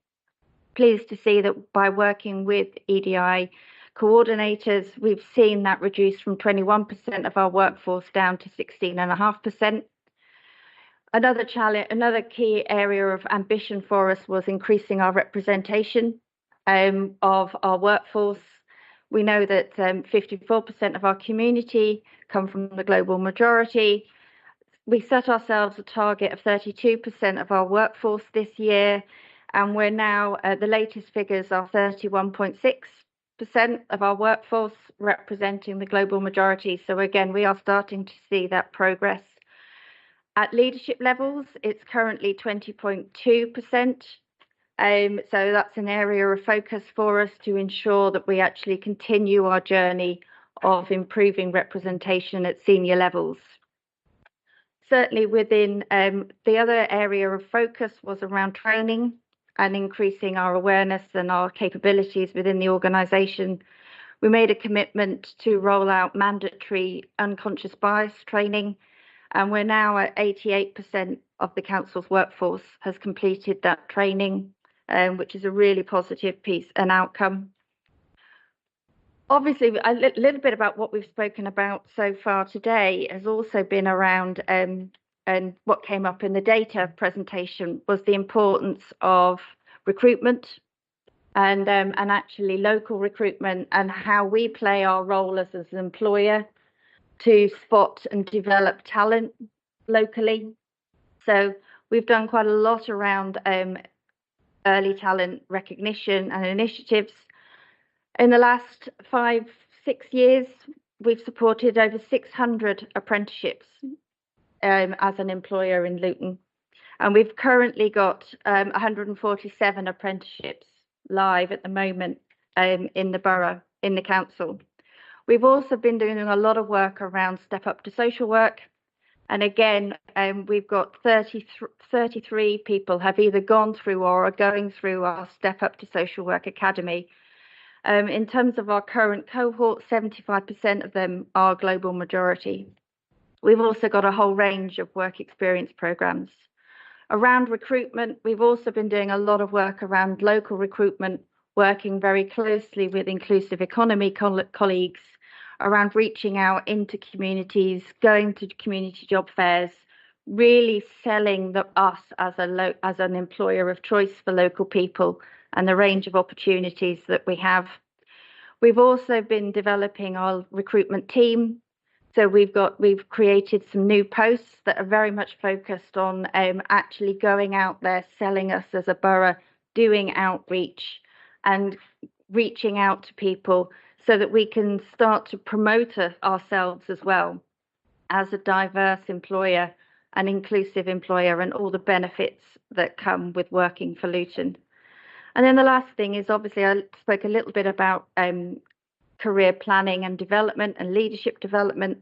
Pleased to see that by working with EDI coordinators, we've seen that reduced from 21% of our workforce down to 16.5%. Another challenge, another key area of ambition for us was increasing our representation of our workforce. We know that 54% of our community come from the global majority. We set ourselves a target of 32% of our workforce this year, and we're now, the latest figures are 31.6% of our workforce representing the global majority. So again, we are starting to see that progress. At leadership levels, it's currently 20.2%. So that's an area of focus for us to ensure that we actually continue our journey of improving representation at senior levels. Certainly within the other area of focus was around training and increasing our awareness and our capabilities within the organisation, we made a commitment to roll out mandatory unconscious bias training, and we're now at 88% of the council's workforce has completed that training, which is a really positive piece and outcome. Obviously, a little bit about what we've spoken about so far today has also been around, and what came up in the data presentation was the importance of recruitment and actually local recruitment, and how we play our role as an employer to spot and develop talent locally. So we've done quite a lot around early talent recognition and initiatives. In the last 5-6 years, we've supported over 600 apprenticeships as an employer in Luton. And we've currently got 147 apprenticeships live at the moment in the borough, in the council. We've also been doing a lot of work around Step Up to Social Work. And again, we've got 33 people have either gone through or are going through our Step Up to Social Work Academy. In terms of our current cohort, 75% of them are global majority. We've also got a whole range of work experience programs. Around recruitment, we've also been doing a lot of work around local recruitment, working very closely with inclusive economy colleagues around reaching out into communities, going to community job fairs, really selling us as an employer of choice for local people and the range of opportunities that we have. We've also been developing our recruitment team. So we've created some new posts that are very much focused on actually going out there, selling us as a borough, doing outreach and reaching out to people so that we can start to promote ourselves as well as a diverse employer, an inclusive employer, and all the benefits that come with working for Luton. And then the last thing is, obviously, I spoke a little bit about career planning and development and leadership development.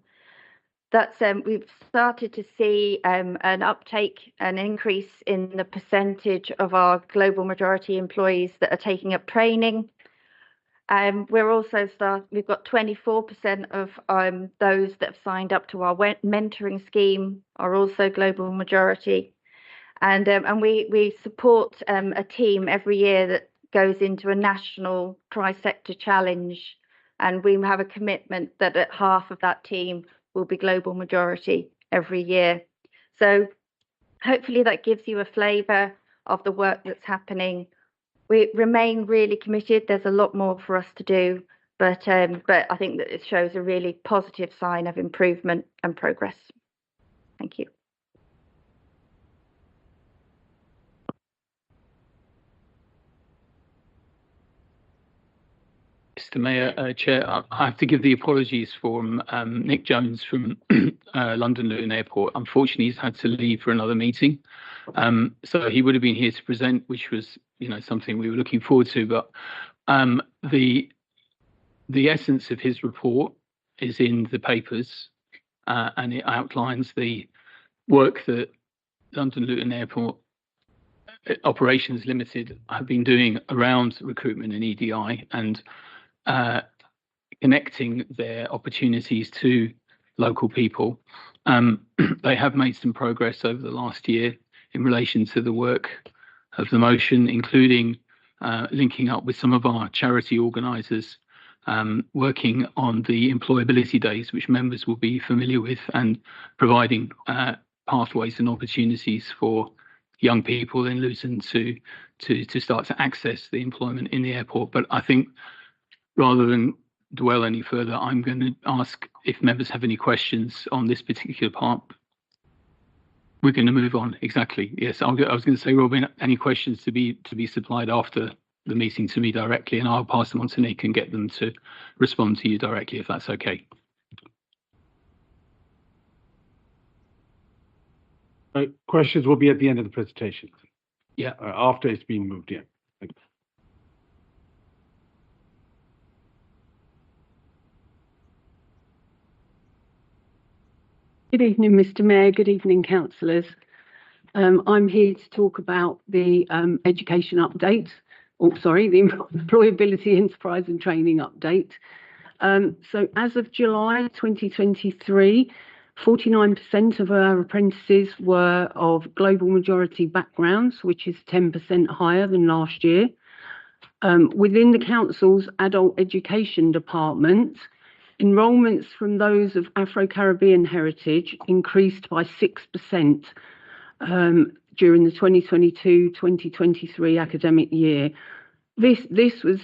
That's we've started to see an uptake, an increase in the percentage of our global majority employees that are taking up training. We're also we've got 24% of those that have signed up to our mentoring scheme are also global majority. And we support a team every year that goes into a national tri-sector challenge, and we have a commitment that at half of that team will be global majority every year. So hopefully that gives you a flavour of the work that's happening. We remain really committed. There's a lot more for us to do, but I think that it shows a really positive sign of improvement and progress. Thank you. Mr. Mayor, Chair, I have to give the apologies for Nick Jones from London Luton Airport. Unfortunately, he's had to leave for another meeting. So he would have been here to present, which was, something we were looking forward to. But the essence of his report is in the papers, and it outlines the work that London Luton Airport Operations Limited have been doing around recruitment and EDI and connecting their opportunities to local people. They have made some progress over the last year in relation to the work of the motion, including linking up with some of our charity organisers, working on the employability days, which members will be familiar with, and providing pathways and opportunities for young people in Luton to start to access the employment in the airport. But I think rather than dwell any further, I'm going to ask if members have any questions on this particular part. We're going to move on. Exactly. Yes, I was going to say, Robin, any questions to be supplied after the meeting to me directly, and I'll pass them on to Nick and get them to respond to you directly, if that's okay. Questions will be at the end of the presentation. Yeah. After it's been moved, yeah. Thank you. Good evening, Mr. Mayor. Good evening, councillors. I'm here to talk about the education update, the employability enterprise and training update. So as of July 2023, 49% of our apprentices were of global majority backgrounds, which is 10% higher than last year. Within the council's adult education department, enrolments from those of Afro-Caribbean heritage increased by 6% during the 2022-2023 academic year. This was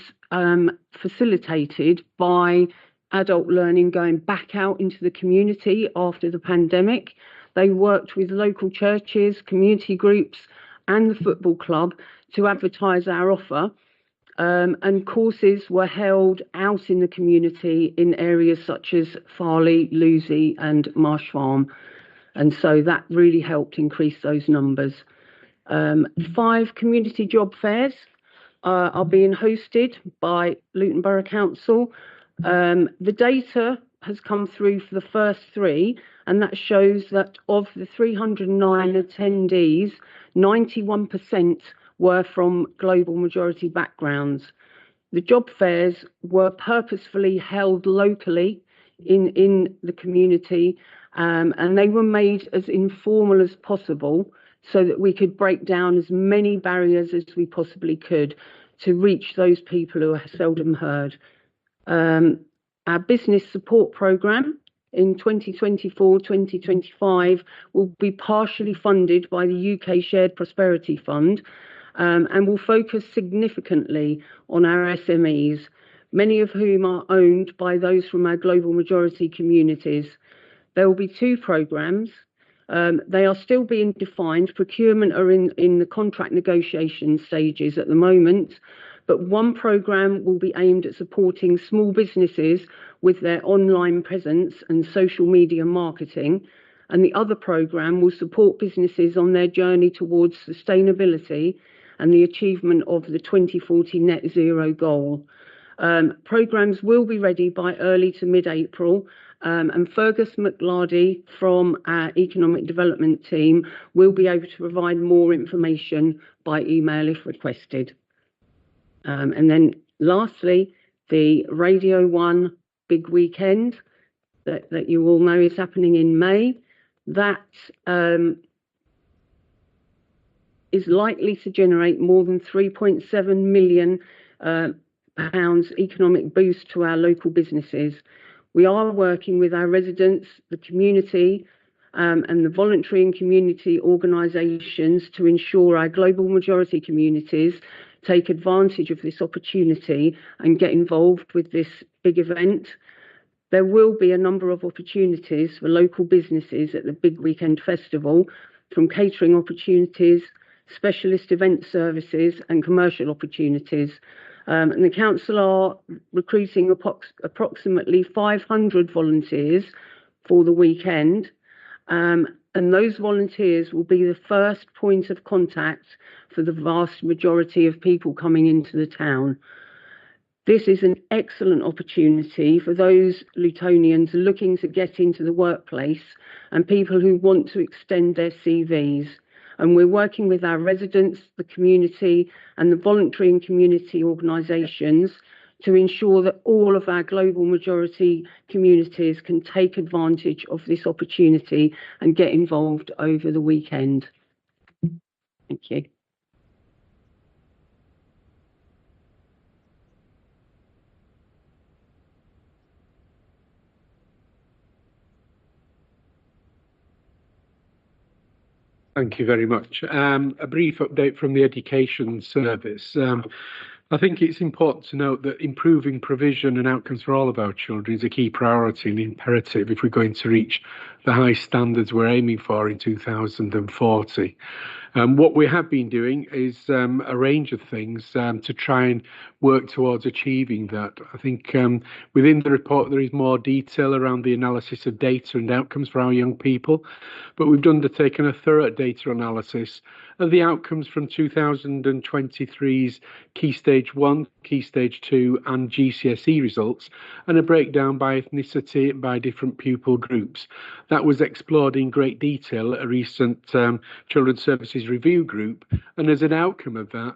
facilitated by adult learning going back out into the community after the pandemic. They worked with local churches, community groups, and the football club to advertise our offer. And courses were held out in the community in areas such as Farley, Lewsey, and Marsh Farm. And so that really helped increase those numbers. 5 community job fairs are being hosted by Luton Borough Council. The data has come through for the first 3, and that shows that of the 309 attendees, 91% were from global majority backgrounds. The job fairs were purposefully held locally in the community, and they were made as informal as possible so that we could break down as many barriers as we possibly could to reach those people who are seldom heard. Our business support programme in 2024-2025 will be partially funded by the UK Shared Prosperity Fund, and will focus significantly on our SMEs, many of whom are owned by those from our global majority communities. There will be 2 programmes. They are still being defined. Procurement are in the contract negotiation stages at the moment, but one programme will be aimed at supporting small businesses with their online presence and social media marketing, and the other programme will support businesses on their journey towards sustainability and the achievement of the 2040 net zero goal. Programmes will be ready by early to mid-April, and Fergus McLardy from our economic development team will be able to provide more information by email if requested. And then lastly, the Radio 1 big weekend that you all know is happening in May. That is likely to generate more than £3.7 million economic boost to our local businesses. We are working with our residents, the community, and the voluntary and community organisations to ensure our global majority communities take advantage of this opportunity and get involved with this big event. There will be a number of opportunities for local businesses at the Big Weekend Festival, from catering opportunities, specialist event services and commercial opportunities. And the council are recruiting approximately 500 volunteers for the weekend. And those volunteers will be the first point of contact for the vast majority of people coming into the town. This is an excellent opportunity for those Lutonians looking to get into the workplace and people who want to extend their CVs. And we're working with our residents, the community, and the voluntary and community organisations to ensure that all of our global majority communities can take advantage of this opportunity and get involved over the weekend. Thank you. Thank you very much. A brief update from the Education Service. I think it's important to note that improving provision and outcomes for all of our children is a key priority and imperative if we're going to reach the high standards we're aiming for in 2040. What we have been doing is a range of things to try and work towards achieving that. I think within the report there is more detail around the analysis of data and outcomes for our young people, but we've undertaken a thorough data analysis of the outcomes from 2023's Key Stage 1, Key Stage 2 and GCSE results, and a breakdown by ethnicity and by different pupil groups. That was explored in great detail at a recent Children's Services Review group. And as an outcome of that,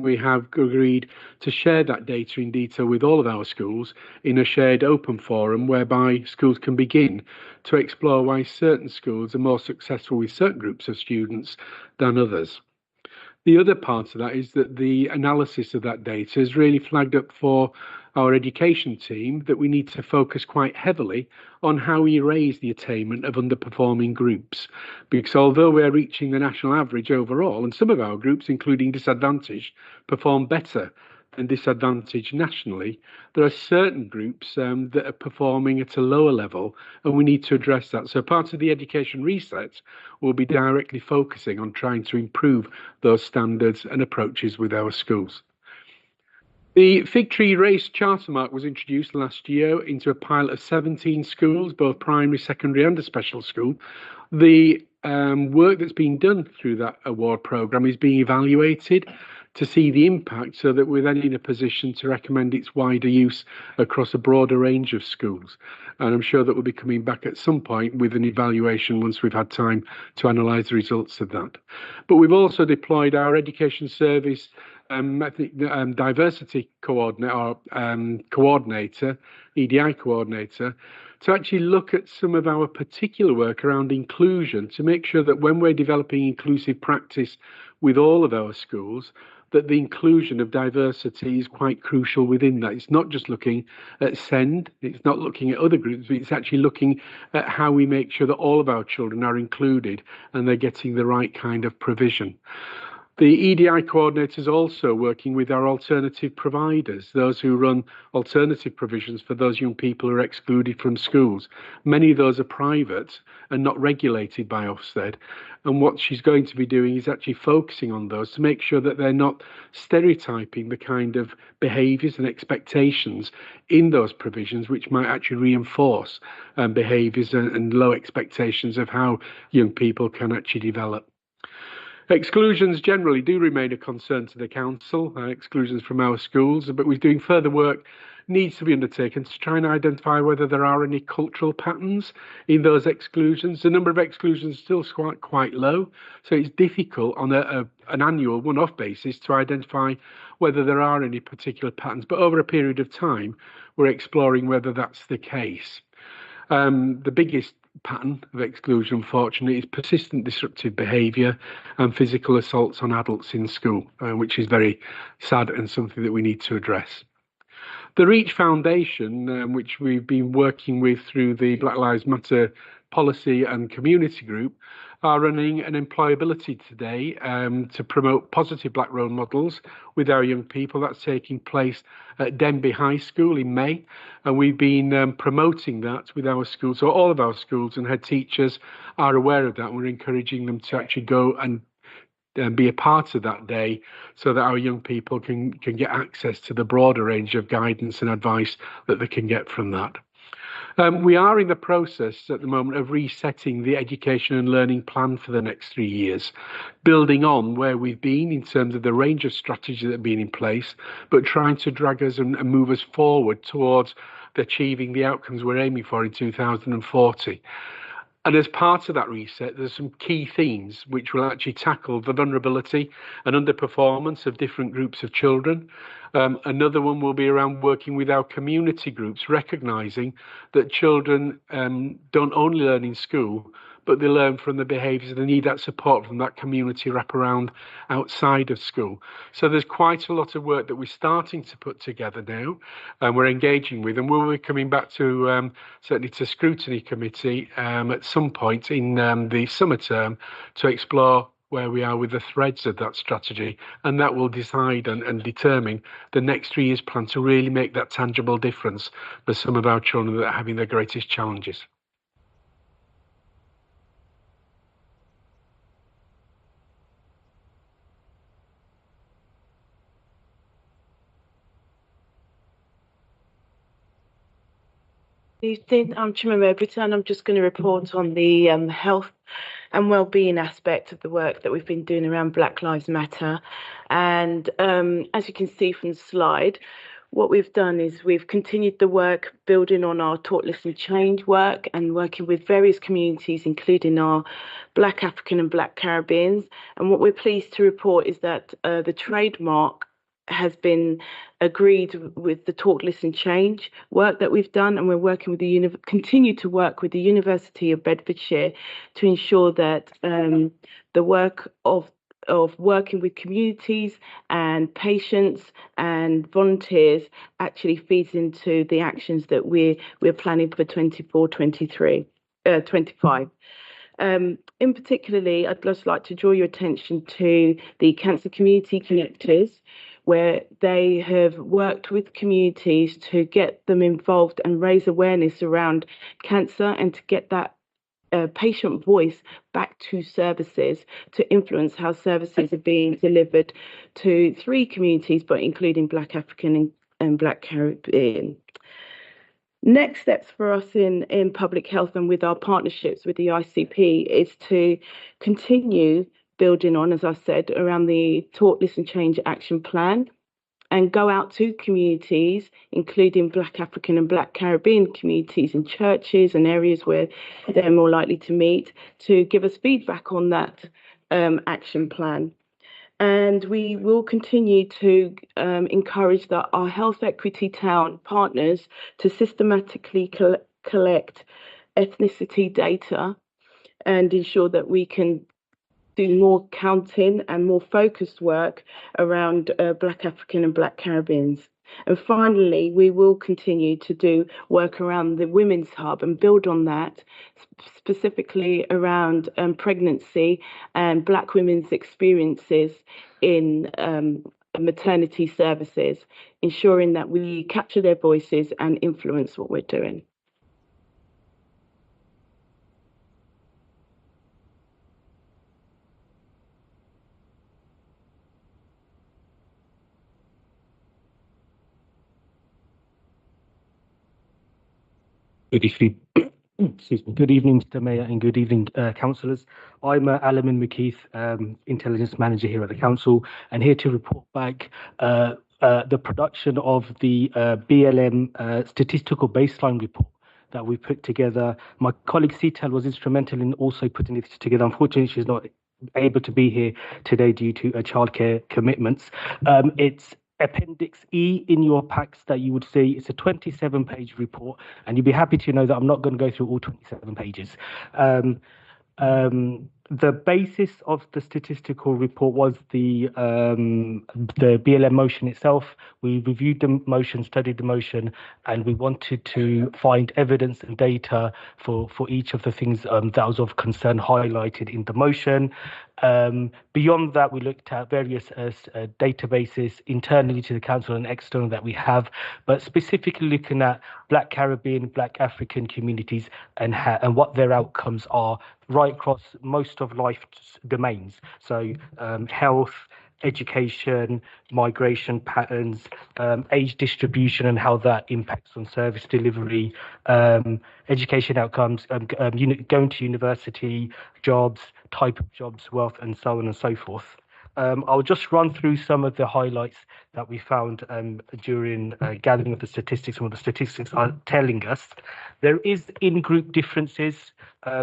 we have agreed to share that data in detail with all of our schools in a shared open forum whereby schools can begin to explore why certain schools are more successful with certain groups of students than others. The other part of that is that the analysis of that data has really flagged up for our education team that we need to focus quite heavily on how we raise the attainment of underperforming groups. Because although we're reaching the national average overall, and some of our groups, including disadvantaged, perform better than disadvantaged nationally, there are certain groups that are performing at a lower level, and we need to address that. So part of the education reset will be directly focusing on trying to improve those standards and approaches with our schools. The Fig Tree Race Charter Mark was introduced last year into a pilot of 17 schools, both primary, secondary and a special school. The work that's been done through that award programme is being evaluated to see the impact so that we're then in a position to recommend its wider use across a broader range of schools. And I'm sure that we'll be coming back at some point with an evaluation once we've had time to analyse the results of that. But we've also deployed our education service diversity coordinator, EDI coordinator, to actually look at some of our particular work around inclusion to make sure that when we're developing inclusive practice with all of our schools, that the inclusion of diversity is quite crucial within that. It's not just looking at SEND, it's not looking at other groups, but it's actually looking at how we make sure that all of our children are included and they're getting the right kind of provision. The EDI coordinator is also working with our alternative providers, those who run alternative provisions for those young people who are excluded from schools. Many of those are private and not regulated by Ofsted. And what she's going to be doing is actually focusing on those to make sure that they're not stereotyping the kind of behaviours and expectations in those provisions, which might actually reinforce behaviours and low expectations of how young people can actually develop. Exclusions generally do remain a concern to the council, exclusions from our schools, but we're doing further work needs to be undertaken to try and identify whether there are any cultural patterns in those exclusions. The number of exclusions is still quite low, so it's difficult on an annual one-off basis to identify whether there are any particular patterns, but over a period of time, we're exploring whether that's the case. The biggest pattern of exclusion, unfortunately, is persistent disruptive behaviour and physical assaults on adults in school, which is very sad and something that we need to address. The REACH Foundation, which we've been working with through the Black Lives Matter policy and community group, are running an employability today to promote positive black role models with our young people. That's taking place at Denby High School in May, and we've been promoting that with our schools. So all of our schools and head teachers are aware of that. We're encouraging them to actually go and be a part of that day so that our young people can get access to the broader range of guidance and advice that they can get from that. We are in the process at the moment of resetting the education and learning plan for the next 3 years, building on where we've been in terms of the range of strategies that have been in place, but trying to drag us and move us forward towards achieving the outcomes we're aiming for in 2040. And as part of that reset, there's some key themes which will actually tackle the vulnerability and underperformance of different groups of children. Another one will be around working with our community groups, recognising that children don't only learn in school, but they learn from the behaviours and they need that support from that community wraparound outside of school. So there's quite a lot of work that we're starting to put together now and we're engaging with, and we'll be coming back to certainly to scrutiny committee at some point in the summer term to explore where we are with the threads of that strategy, and that will decide and determine the next 3 years plan to really make that tangible difference for some of our children that are having their greatest challenges. Evening, I'm Chimamanda Overton. I'm just going to report on the health and well-being aspect of the work that we've been doing around Black Lives Matter. And as you can see from the slide, what we've done is we've continued the work building on our Talk, Listen, Change work and working with various communities, including our Black African and Black Caribbeans. And what we're pleased to report is that the trademark has been agreed with the Talk, Listen, Change work that we've done, and we're working with continue to work with the University of Bedfordshire to ensure that the work of working with communities and patients and volunteers actually feeds into the actions that we're planning for 25. In particularly, I'd just like to draw your attention to the Cancer Community Connectors, where they have worked with communities to get them involved and raise awareness around cancer and to get that patient voice back to services to influence how services are being delivered to 3 communities, but including Black African and Black Caribbean. Next steps for us in public health and with our partnerships with the ICP is to continue building on, as I said, around the Talk, Listen, Change action plan and go out to communities, including Black African and Black Caribbean communities in churches and areas where they're more likely to meet, to give us feedback on that action plan. And we will continue to encourage that our health equity town partners to systematically collect ethnicity data and ensure that we can do more counting and more focused work around Black African and Black Caribbeans. And finally, we will continue to do work around the Women's Hub and build on that, specifically around pregnancy and Black women's experiences in maternity services, ensuring that we capture their voices and influence what we're doing. Good evening. Excuse me. Good evening, Mr. Mayor, and good evening, councillors. I'm Alamin McKeith, Intelligence Manager here at the council, and here to report back the production of the BLM statistical baseline report that we put together. My colleague Cital was instrumental in also putting this together. Unfortunately, she's not able to be here today due to childcare commitments. It's Appendix E in your packs that you would see. It's a 27-page report, and you'd be happy to know that I'm not going to go through all 27 pages. The basis of the statistical report was the BLM motion itself. We reviewed the motion, studied the motion, and we wanted to find evidence and data for each of the things that was of concern highlighted in the motion. Beyond that, we looked at various databases internally to the council and external that we have, but specifically looking at Black Caribbean, Black African communities and what their outcomes are right across most of life's domains. So health, education, migration patterns, age distribution and how that impacts on service delivery, education outcomes, going to university, jobs, type of jobs, wealth, and so on and so forth. I'll just run through some of the highlights that we found during gathering of the statistics and what the statistics are telling us. There is in-group differences.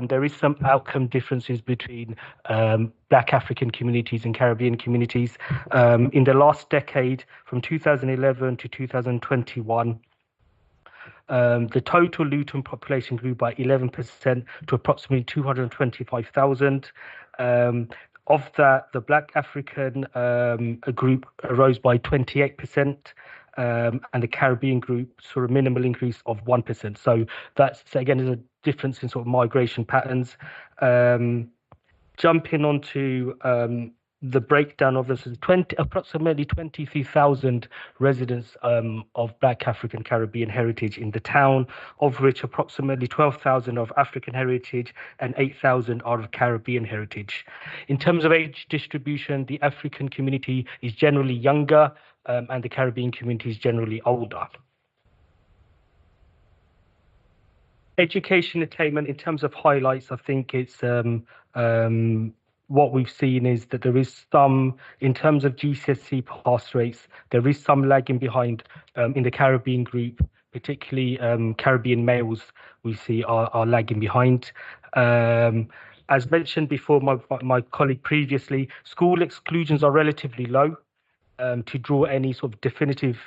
There is some outcome differences between Black African communities and Caribbean communities. In the last decade, from 2011 to 2021, the total Luton population grew by 11% to approximately 225,000. Of that, the Black African group rose by 28%, and the Caribbean group saw a minimal increase of 1%. So that's, again, is a difference in sort of migration patterns. Jumping onto the breakdown of this, approximately 23,000 residents of Black African Caribbean heritage in the town, of which approximately 12,000 of African heritage and 8,000 are of Caribbean heritage. In terms of age distribution, the African community is generally younger and the Caribbean community is generally older. Education attainment, in terms of highlights, I think it's what we've seen is that there is some, in terms of GCSE pass rates, there is some lagging behind in the Caribbean group, particularly Caribbean males we see are lagging behind. As mentioned before, my colleague previously, school exclusions are relatively low. To draw any sort of definitive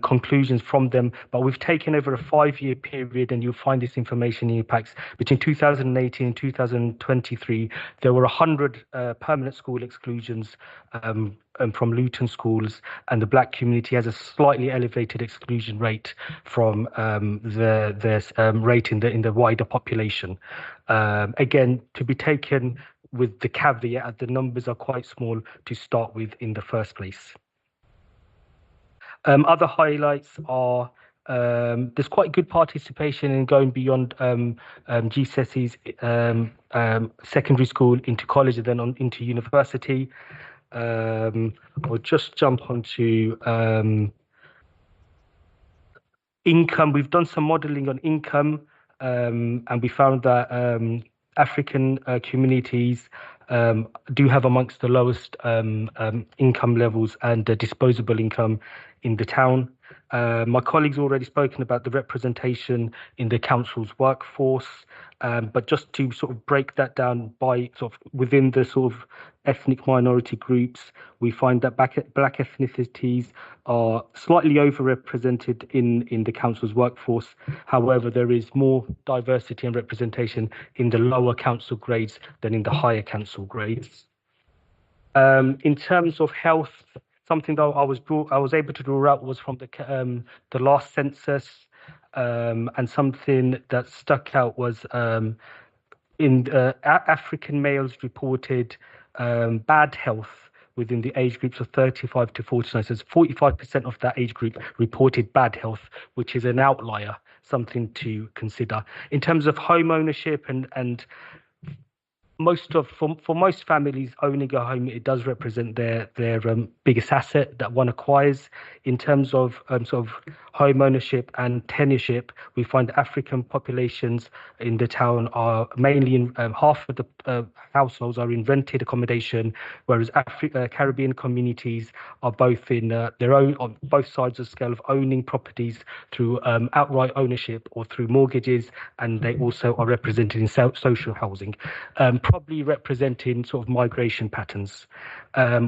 conclusions from them, but we've taken over a 5-year period, and you'll find this information in your packs. Between 2018 and 2023, there were 100 permanent school exclusions from Luton schools, and the black community has a slightly elevated exclusion rate from the rate in the wider population. Again, to be taken with the caveat that the numbers are quite small to start with in the first place. Other highlights are there's quite good participation in going beyond GCSEs, secondary school into college and then on into university. I'll just jump onto income. We've done some modelling on income, and we found that African communities do have amongst the lowest income levels and disposable income in the town. My colleagues already spoken about the representation in the council's workforce, but just to sort of break that down by sort of within the sort of ethnic minority groups, we find that black ethnicities are slightly overrepresented in the council's workforce. However, there is more diversity and representation in the lower council grades than in the higher council grades. In terms of health, something that I was able to draw out was from the last census, and something that stuck out was in African males reported bad health within the age groups of 35 to 49. So 45% of that age group reported bad health, which is an outlier, something to consider. In terms of home ownership and for most families, owning a home, it does represent their biggest asset that one acquires. In terms of sort of home ownership and tenureship, we find African populations in the town are mainly in half of the households are in rented accommodation, whereas Caribbean communities are both in their own, on both sides of the scale of owning properties through outright ownership or through mortgages, and they also are represented in social housing. Probably representing sort of migration patterns.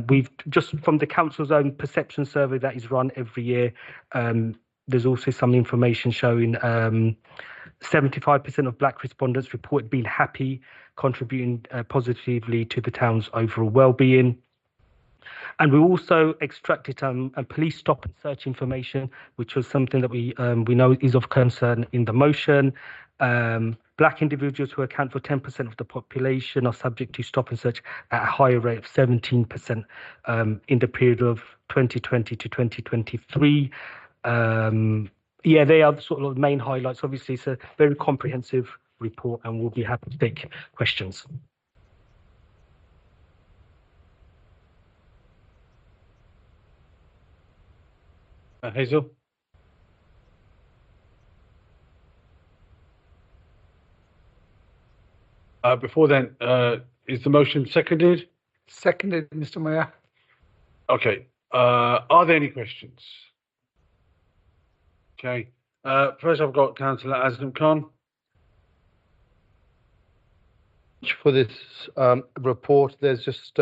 We've just from the council's own perception survey that is run every year, there's also some information showing 75% of black respondents report being happy, contributing positively to the town's overall well-being. And we also extracted a police stop and search information, which was something that we know is of concern in the motion. Black individuals who account for 10% of the population are subject to stop and search at a higher rate of 17% in the period of 2020 to 2023. They are the sort of main highlights. Obviously, it's a very comprehensive report, and we'll be happy to take questions. Hazel? Before then, is the motion seconded? Seconded, Mr. Mayor. Okay. Are there any questions? Okay. First, I've got Councillor Azlam Khan. For this report, there's just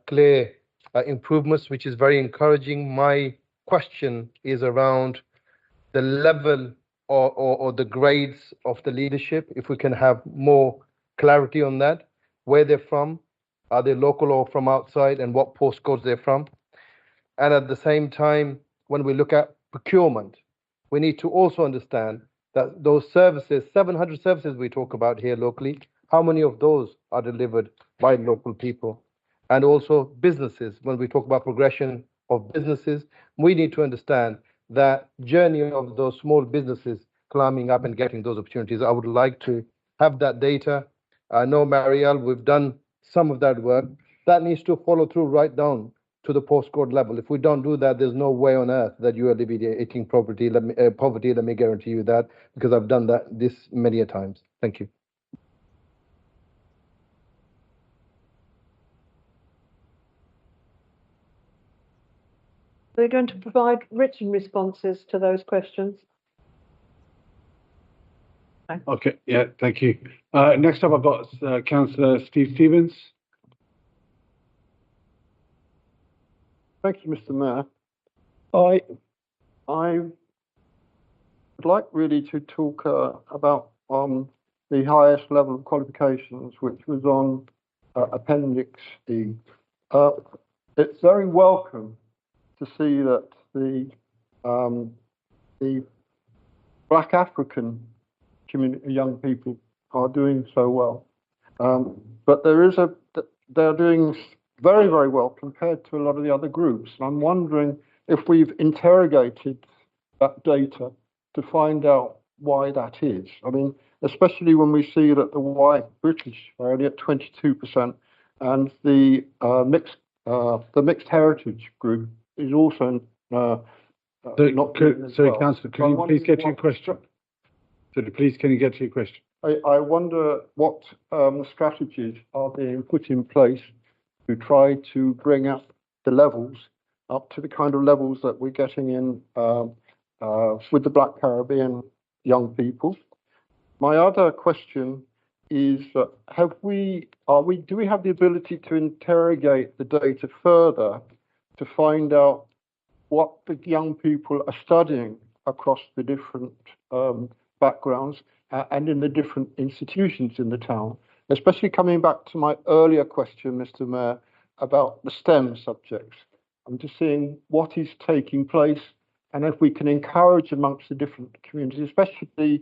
clear improvements, which is very encouraging. My question is around the level or the grades of the leadership. If we can have more clarity on that, where they're from, are they local or from outside, and what postcodes they're from. And at the same time, when we look at procurement, we need to also understand that those services, 700 services we talk about here locally, how many of those are delivered by local people? And also businesses, when we talk about progression of businesses, we need to understand that journey of those small businesses climbing up and getting those opportunities. I would like to have that data. I know, Marielle, we've done some of that work. That needs to follow through right down to the postcode level. If we don't do that, there's no way on earth that you are alleviating poverty. Let me guarantee you that, because I've done this many a times. Thank you. They're going to provide written responses to those questions. Okay, yeah, thank you. Next up, I've got Councillor Steve Stevens. Thank you, Mr. Mayor. I would like really to talk about the highest level of qualifications, which was on Appendix E. It's very welcome to see that the Black African community, young people, are doing so well. But they're doing very, very well compared to a lot of the other groups. And I'm wondering if we've interrogated that data to find out why that is. I mean, especially when we see that the white British are only at 22%, and the mixed heritage group is also not. Sorry, Councillor, can you please get to your question? Sorry, please, can you get to your question? I wonder what strategies are being put in place to try to bring up the levels up to the kind of levels that we're getting in with the Black Caribbean young people. My other question is, do we have the ability to interrogate the data further to find out what the young people are studying across the different backgrounds and in the different institutions in the town? Especially coming back to my earlier question, Mr. Mayor, about the STEM subjects. I'm just seeing what is taking place, and if we can encourage amongst the different communities, especially the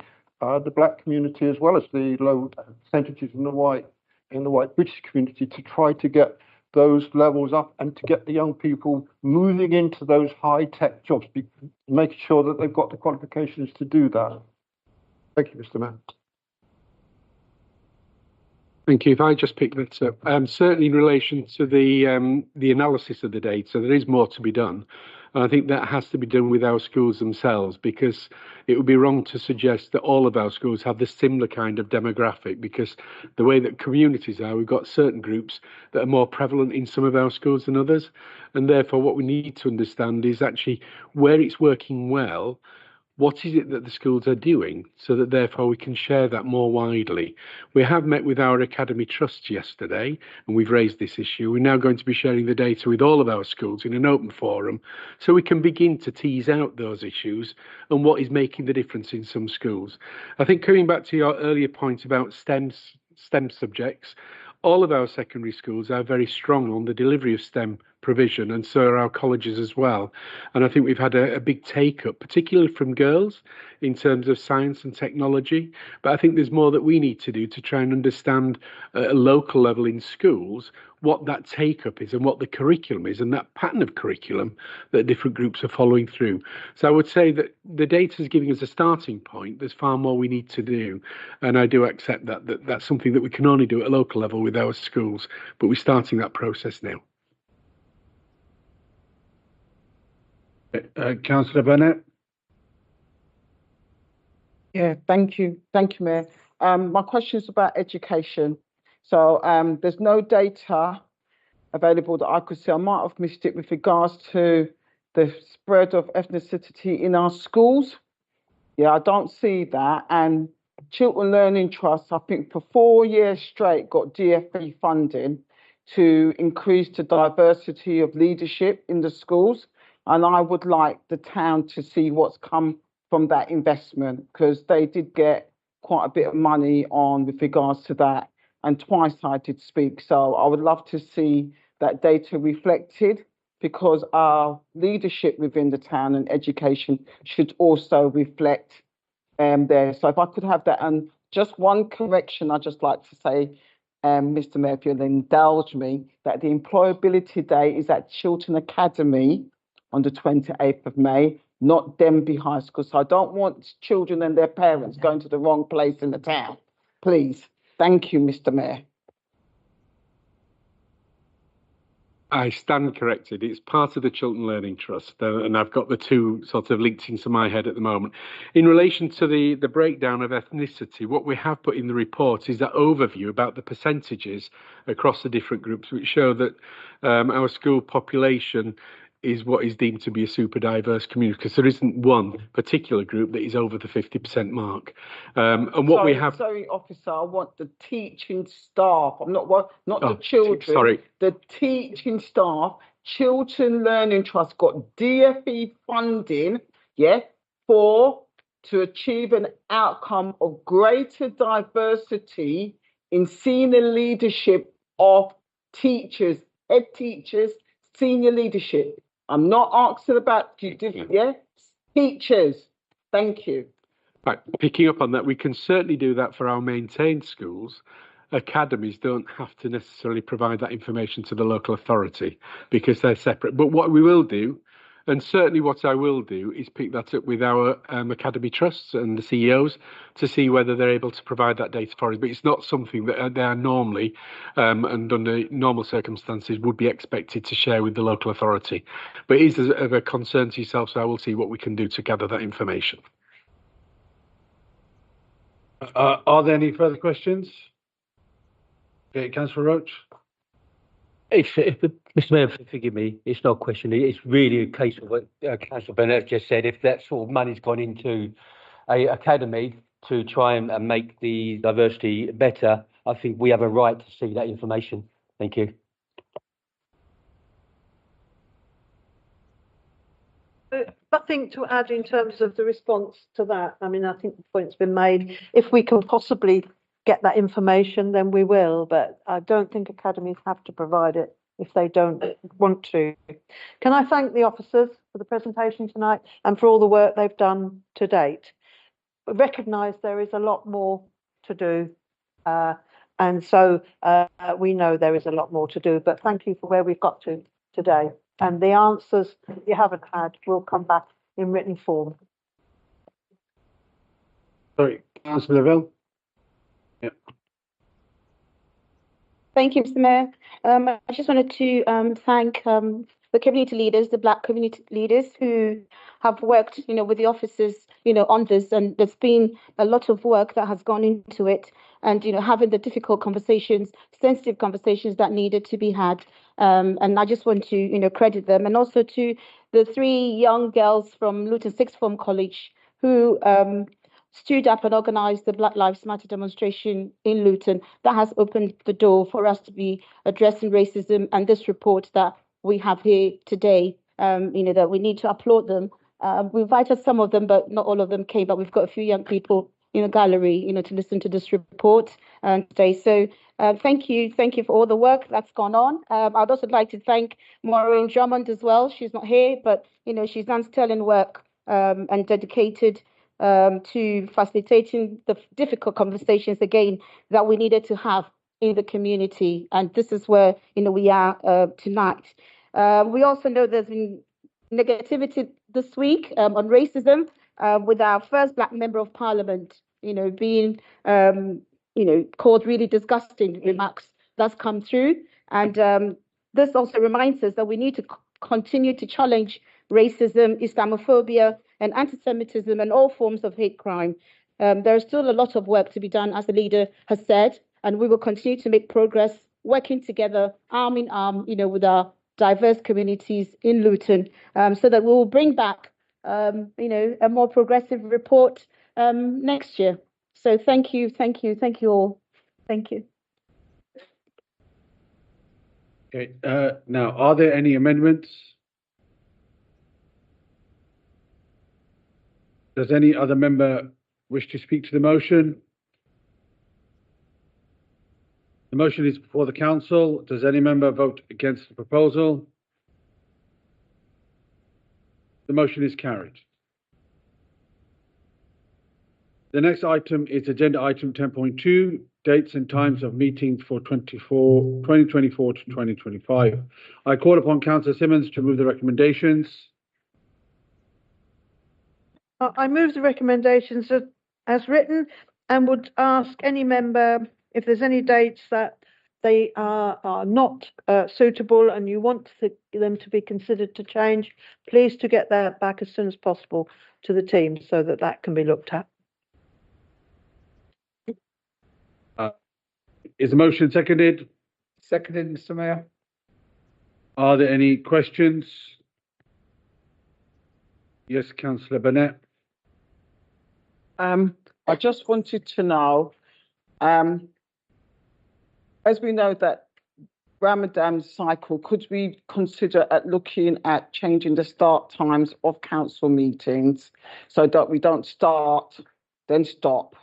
Black community as well as the low percentages in the white British community, to try to get those levels up and to get the young people moving into those high-tech jobs, making sure that they've got the qualifications to do that. Thank you, Mr. Mayor. Thank you. If I just pick that up, certainly in relation to the analysis of the data, there is more to be done. And I think that has to be done with our schools themselves, because it would be wrong to suggest that all of our schools have the similar kind of demographic, because the way that communities are, we've got certain groups that are more prevalent in some of our schools than others. And therefore, what we need to understand is actually where it's working well, what is it that the schools are doing, so that therefore we can share that more widely. We have met with our Academy Trust yesterday, and we've raised this issue. We're now going to be sharing the data with all of our schools in an open forum, so we can begin to tease out those issues and what is making the difference in some schools. I think coming back to your earlier point about STEM subjects, all of our secondary schools are very strong on the delivery of STEM provision, and so are our colleges as well. And I think we've had a big take-up, particularly from girls, in terms of science and technology. But I think there's more that we need to do to try and understand at a local level in schools what that take-up is and what the curriculum is, and that pattern of curriculum that different groups are following through. So I would say that the data is giving us a starting point. There's far more we need to do, and I do accept that that's something that we can only do at a local level with our schools, but we're starting that process now. Councillor Burnett. Yeah, thank you, Mayor. My question is about education. So there's no data available that I could see. I might have missed it with regards to the spread of ethnicity in our schools. Yeah, I don't see that. And Chiltern Learning Trust, I think for 4 years straight, got DFE funding to increase the diversity of leadership in the schools. And I would like the town to see what's come from that investment, because they did get quite a bit of money on with regards to that. And twice I did speak. So I would love to see that data reflected, because our leadership within the town and education should also reflect there. So if I could have that. And just one correction, I'd just like to say, Mr. Mayor, if you'll indulge me, that the employability day is at Chiltern Academy on the 28th of May, not Denby High School. So I don't want children and their parents going to the wrong place in the town. Please. Thank you, Mr. Mayor. I stand corrected. It's part of the Chiltern Learning Trust, and I've got the two sort of linked into my head at the moment. In relation to the breakdown of ethnicity, what we have put in the report is that overview about the percentages across the different groups, which show that our school population is what is deemed to be a super diverse community, because there isn't one particular group that is over the 50% mark. And what we have. Sorry, officer, I want the teaching staff. I'm not not the Oh, children. sorry. The teaching staff. Chiltern Learning Trust got DFE funding, yeah, to achieve an outcome of greater diversity in senior leadership of teachers, head teachers, senior leadership. I'm not asking about teachers. Thank you. Right, picking up on that, we can certainly do that for our maintained schools. Academies don't have to necessarily provide that information to the local authority because they're separate. But what we will do, and certainly what I will do, is pick that up with our academy trusts and the CEOs to see whether they're able to provide that data for us. But it's not something that they are normally, and under normal circumstances, would be expected to share with the local authority. But it is of a concern to yourself, so I will see what we can do to gather that information. Are there any further questions? Okay, Councillor Roach. Mr. Mayor, forgive me, it's not a question. It's really a case of what Councillor Burnett just said. If that sort of money's gone into a academy to try and make the diversity better, I think we have a right to see that information. Thank you. Nothing to add in terms of the response to that. I mean, I think the point's been made. If we can possibly get that information, then we will, but I don't think academies have to provide it if they don't want to. Can I thank the officers for the presentation tonight and for all the work they've done to date? We recognise there is a lot more to do, and so we know there is a lot more to do, but thank you for where we've got to today. And the answers you haven't had will come back in written form. Sorry, Councillor Lavelle. Yeah. Thank you, Mr. Mayor. I just wanted to thank the community leaders, the Black community leaders who have worked, with the officers, on this, and there's been a lot of work that has gone into it, and having the difficult conversations, sensitive conversations that needed to be had. And I just want to, credit them, and also to the 3 young girls from Luton Sixth Form College who stood up and organised the Black Lives Matter demonstration in Luton. That has opened the door for us to be addressing racism, and this report that we have here today, that we need to applaud them. We invited some of them, but not all of them came, but we've got a few young people in the gallery, to listen to this report today. So thank you for all the work that's gone on. I'd also like to thank Maureen Drummond as well. She's not here, but she's done sterling work and dedicated to facilitating the difficult conversations again that we needed to have in the community. And this is where we are tonight. We also know there's been negativity this week on racism with our first Black member of Parliament, being called really disgusting remarks that's come through. And this also reminds us that we need to continue to challenge racism, Islamophobia, and anti-Semitism and all forms of hate crime. There is still a lot of work to be done, as the leader has said, and we will continue to make progress, working together, arm in arm, with our diverse communities in Luton, so that we will bring back, a more progressive report next year. So thank you all. Thank you. Okay. Now, are there any amendments? Does any other member wish to speak to the motion? The motion is before the council. Does any member vote against the proposal? The motion is carried. The next item is agenda item 10.2, dates and times of meetings for 2024 to 2025. I call upon Councillor Simmons to move the recommendations. I move the recommendations as written, and would ask any member if there's any dates that they are not suitable and you want them to be considered to change, please to get that back as soon as possible to the team so that can be looked at. Is the motion seconded? Seconded, Mr. Mayor. Are there any questions? Yes, councillor Burnett. I just wanted to know, as we know that Ramadan cycle, could we consider at looking at changing the start times of council meetings so that we don't start, then stop,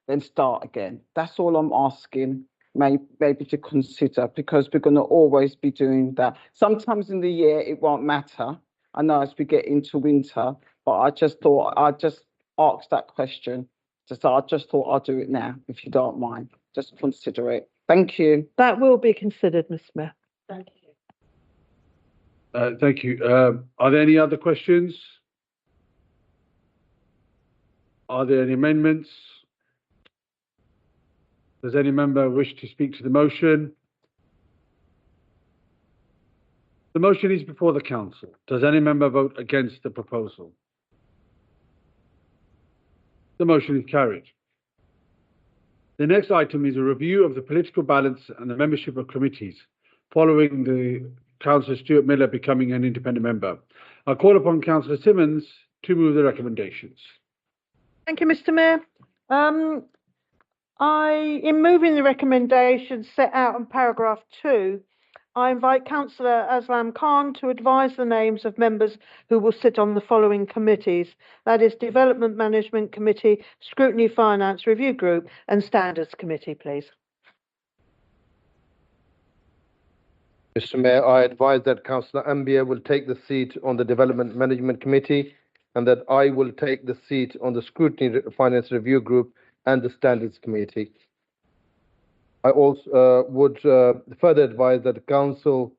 then start again? That's all I'm asking, maybe to consider, because we're going to always be doing that. Sometimes in the year it won't matter. I know as we get into winter, but I just thought I'd just ask that question. So I just thought I'll do it now, if you don't mind. Just consider it. Thank you. That will be considered, Mr Mayor. Thank you. Thank you. Are there any other questions? Are there any amendments? Does any member wish to speak to the motion? The motion is before the council. Does any member vote against the proposal? The motion is carried. The next item is a review of the political balance and the membership of committees following the Councillor Stuart Miller becoming an independent member. I call upon Councillor Simmons to move the recommendations. Thank you, Mr Mayor. In moving the recommendations set out in paragraph 2, I invite Councillor Aslam Khan to advise the names of members who will sit on the following committees. That is Development Management Committee, Scrutiny Finance Review Group and Standards Committee, please. Mr Mayor, I advise that Councillor Ambia will take the seat on the Development Management Committee and that I will take the seat on the Scrutiny Finance Review Group and the Standards Committee. I also would further advise that Councillor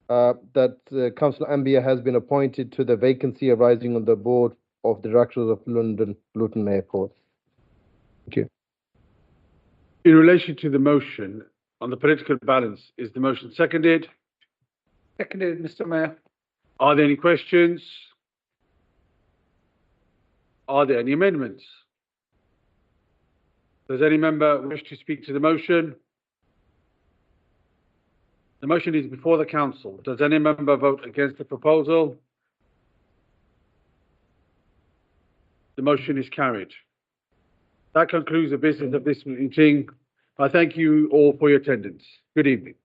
Councillor Ambia has been appointed to the vacancy arising on the board of directors of Luton Mayor Court. Thank you. In relation to the motion on the political balance, is the motion seconded? Seconded, Mr Mayor. Are there any questions? Are there any amendments? Does any member wish to speak to the motion? The motion is before the council. Does any member vote against the proposal? The motion is carried. That concludes the business of this meeting. I thank you all for your attendance. Good evening.